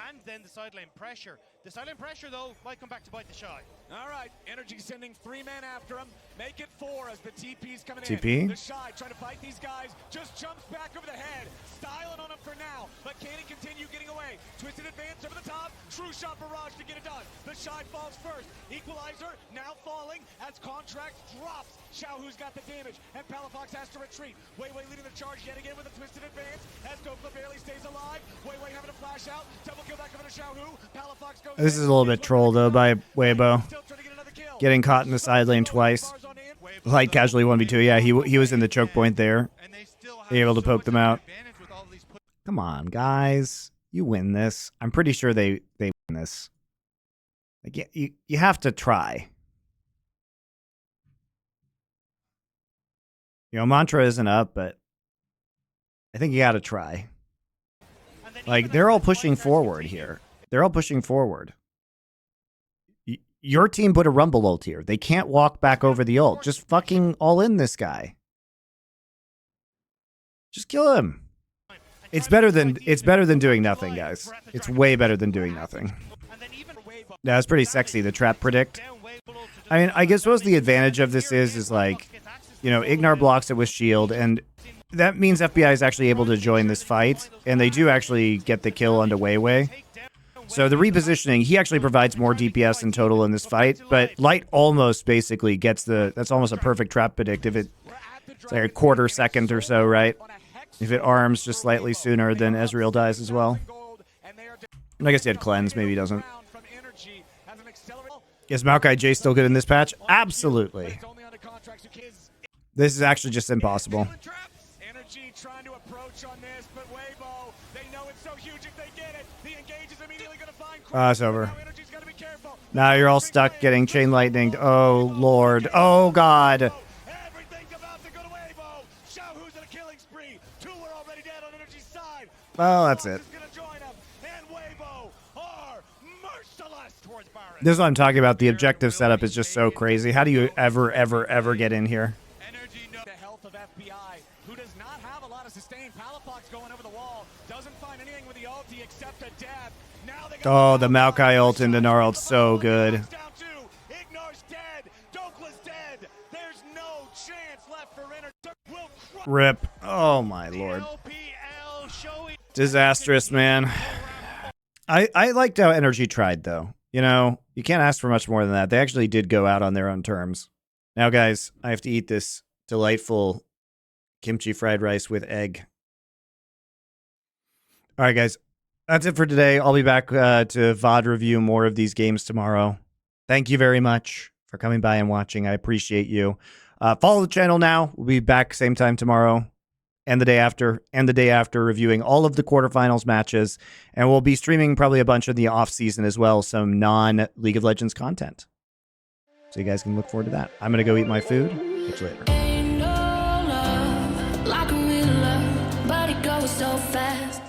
And then the sideline pressure. The sideline pressure, though, might come back to bite the Shy. All right, NRG sending 3 men after him. Make it 4 as the TP's coming in. TP? The Shy trying to fight these guys. Just jumps back over the head. Styling on him for now. But can he continue getting away? Twisted advance over the top. True shot barrage to get it done. The Shy falls first. Equalizer now falling as Contract drops. Xiaohu's got the damage. And Palafox has to retreat. Wei Wei leading the charge yet again with a twisted advance. As Dokla barely stays alive. Wei Wei having a flash out. Double kill back over to Xiaohu. Palafox goes. This is a little bit troll, though, by Weibo. Getting caught in the side lane twice. Light casually 1v2. Yeah, he was in the choke point there. Able to poke them out. Come on, guys. You win this. I'm pretty sure they win this. Like, you have to try. You know, Mantra isn't up, but I think you got to try. Like, they're all pushing forward here. They're all pushing forward. Your team put a Rumble ult here. They can't walk back over the ult. Just fucking all in this guy. Just kill him. It's better than doing nothing, guys. It's way better than doing nothing. Yeah, it's pretty sexy, the trap predict. I mean, I guess what the advantage of this is like, you know, Ignar blocks it with shield, and that means FBI is actually able to join this fight, and they do actually get the kill onto Wei Wei. So the repositioning, he actually provides more DPS in total in this fight, but Light almost basically gets that's almost a perfect trap predict if it's like a quarter second or so, right? If it arms just slightly sooner than Ezreal dies as well. And I guess he had cleanse, maybe he doesn't. Is Maokai J still good in this patch? Absolutely. This is actually just impossible. NRG trying to approach on this, but Weibo, they know it's so huge if they get it. The engage is immediately going to find it's over. Now you're all stuck getting chain lightninged. Oh, Lord. Oh, God. Everything's about to go to Weibo. Xiaohu's in a killing spree. 2 are already dead on NRG's side. Well, that's it. This is what I'm talking about. The objective setup is just so crazy. How do you ever get in here? The health of FBI, who does not have a lot of sustain. Palafox going over the wall. Doesn't find anything with the ulti except a dab. Now they Oh, the Maokai ult into Gnar ult's so good. Ignar's dead. Dokla's dead. There's no chance left for NRG. Rip. Oh, my Lord. Disastrous, man. I liked how NRG tried, though. You know, you can't ask for much more than that. They actually did go out on their own terms. Now, guys, I have to eat this delightful kimchi fried rice with egg. All right, guys. That's it for today. I'll be back to VOD review more of these games tomorrow. Thank you very much for coming by and watching. I appreciate you. Follow the channel now. We'll be back same time tomorrow and the day after, reviewing all of the quarterfinals matches. And we'll be streaming probably a bunch of the off-season as well, some non-League of Legends content. So you guys can look forward to that. I'm going to go eat my food. Catch you later. Ain't no love like a real love, but it goes so fast.